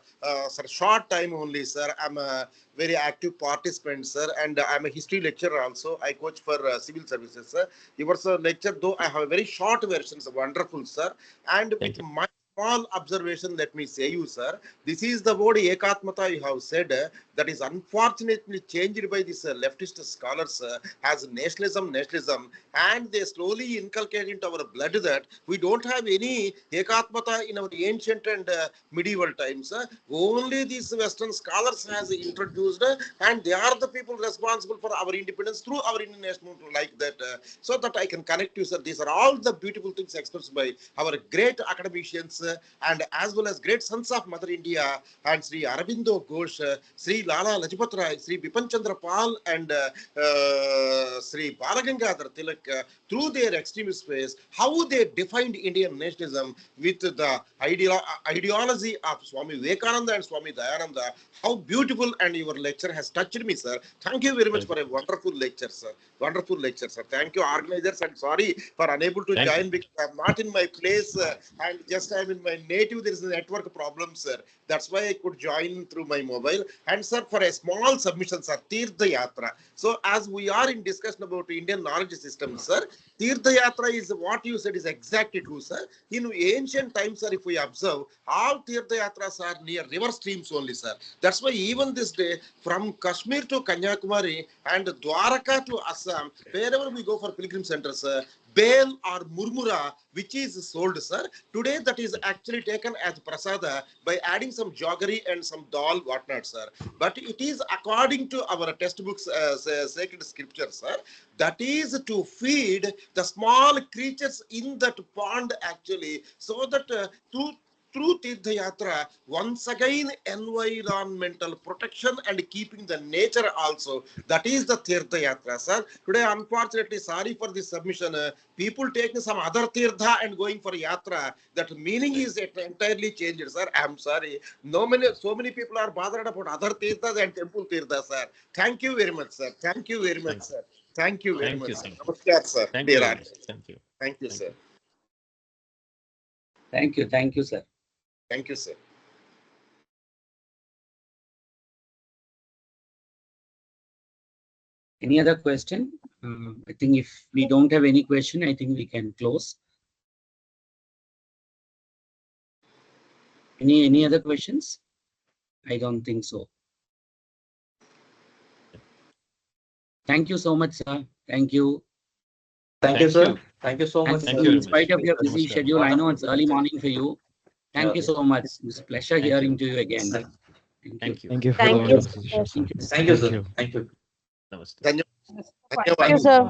short time only, sir, I'm a very active participant, sir, and I'm a history lecturer also. I coach for civil services, sir. Your lecture, though I have a very short version, is wonderful, sir. And Thank with you. my small observation, let me say you, sir, this is the word ekatmata you have said, that is unfortunately changed by these leftist scholars as nationalism, and they slowly inculcate into our blood that we don't have any ekatmata in our ancient and medieval times. Only these Western scholars has introduced, and they are the people responsible for our independence through our Indian national movement, like that. So that I can connect you, sir. These are all the beautiful things expressed by our great academicians and as well as great sons of Mother India, and Sri Aurobindo Ghosh, Sri Lala Lajpat Rai, Sri Bipan Chandra Pal, and Sri Balagangadhar Tilak, through their extremist ways, how they defined Indian nationalism with the ideology of Swami Vivekananda and Swami Dayananda. How beautiful, and your lecture has touched me, sir. Thank you very much for a wonderful lecture, sir. Wonderful lecture, sir. Thank you, organizers, and sorry for unable to join because I'm not in my place and just I'm in my native. There is a network problem, sir. That's why I could join through my mobile. And sir, for a small submission, sir, Tirtha Yatra. So as we are in discussion about Indian knowledge system, sir, Tirtha Yatra is what you said is exactly true, sir. In ancient times, sir, if we observe, all Tirtha Yatras are near river streams only, sir. That's why even this day, from Kashmir to Kanyakumari and Dwaraka to Assam, wherever we go for pilgrim centers, bale or murmura, which is sold, sir, today that is actually taken as prasada by adding some jaggery and some dal, whatnot, sir. But it is according to our textbooks, sacred scriptures, sir, that is to feed the small creatures in that pond, actually, so that through Tirtha Yatra, once again, environmental protection and keeping the nature also. That is the Tirtha Yatra, sir. Today, unfortunately, sorry for this submission, people taking some other Tirtha and going for Yatra, that meaning is entirely changed, sir. I'm sorry. So many people are bothered about other Tirthas and temple Tirthas, sir. Thank you very much, sir. Thank you very much, sir. Thank you very much, sir. Namaskar, sir. Thank you very much. Thank you. Thank you, sir. Thank you, sir. Thank you, sir. Any other question? I think if we don't have any question, I think we can close. Any other questions? I don't think so. Thank you so much, sir. Thank you. Thank you, sir. Thank you so much. And Thank you very in spite much. of your busy Namaskar. schedule, I know it's early morning for you. Thank you so much. It's a pleasure Thank you. hearing to you again. Sir. Thank you. Thank you. Thank you for Thank the you, wonderful sir. session, sir. Thank you, Thank sir. you. Thank you. Namaste. Dhanyawad. Thank you, sir.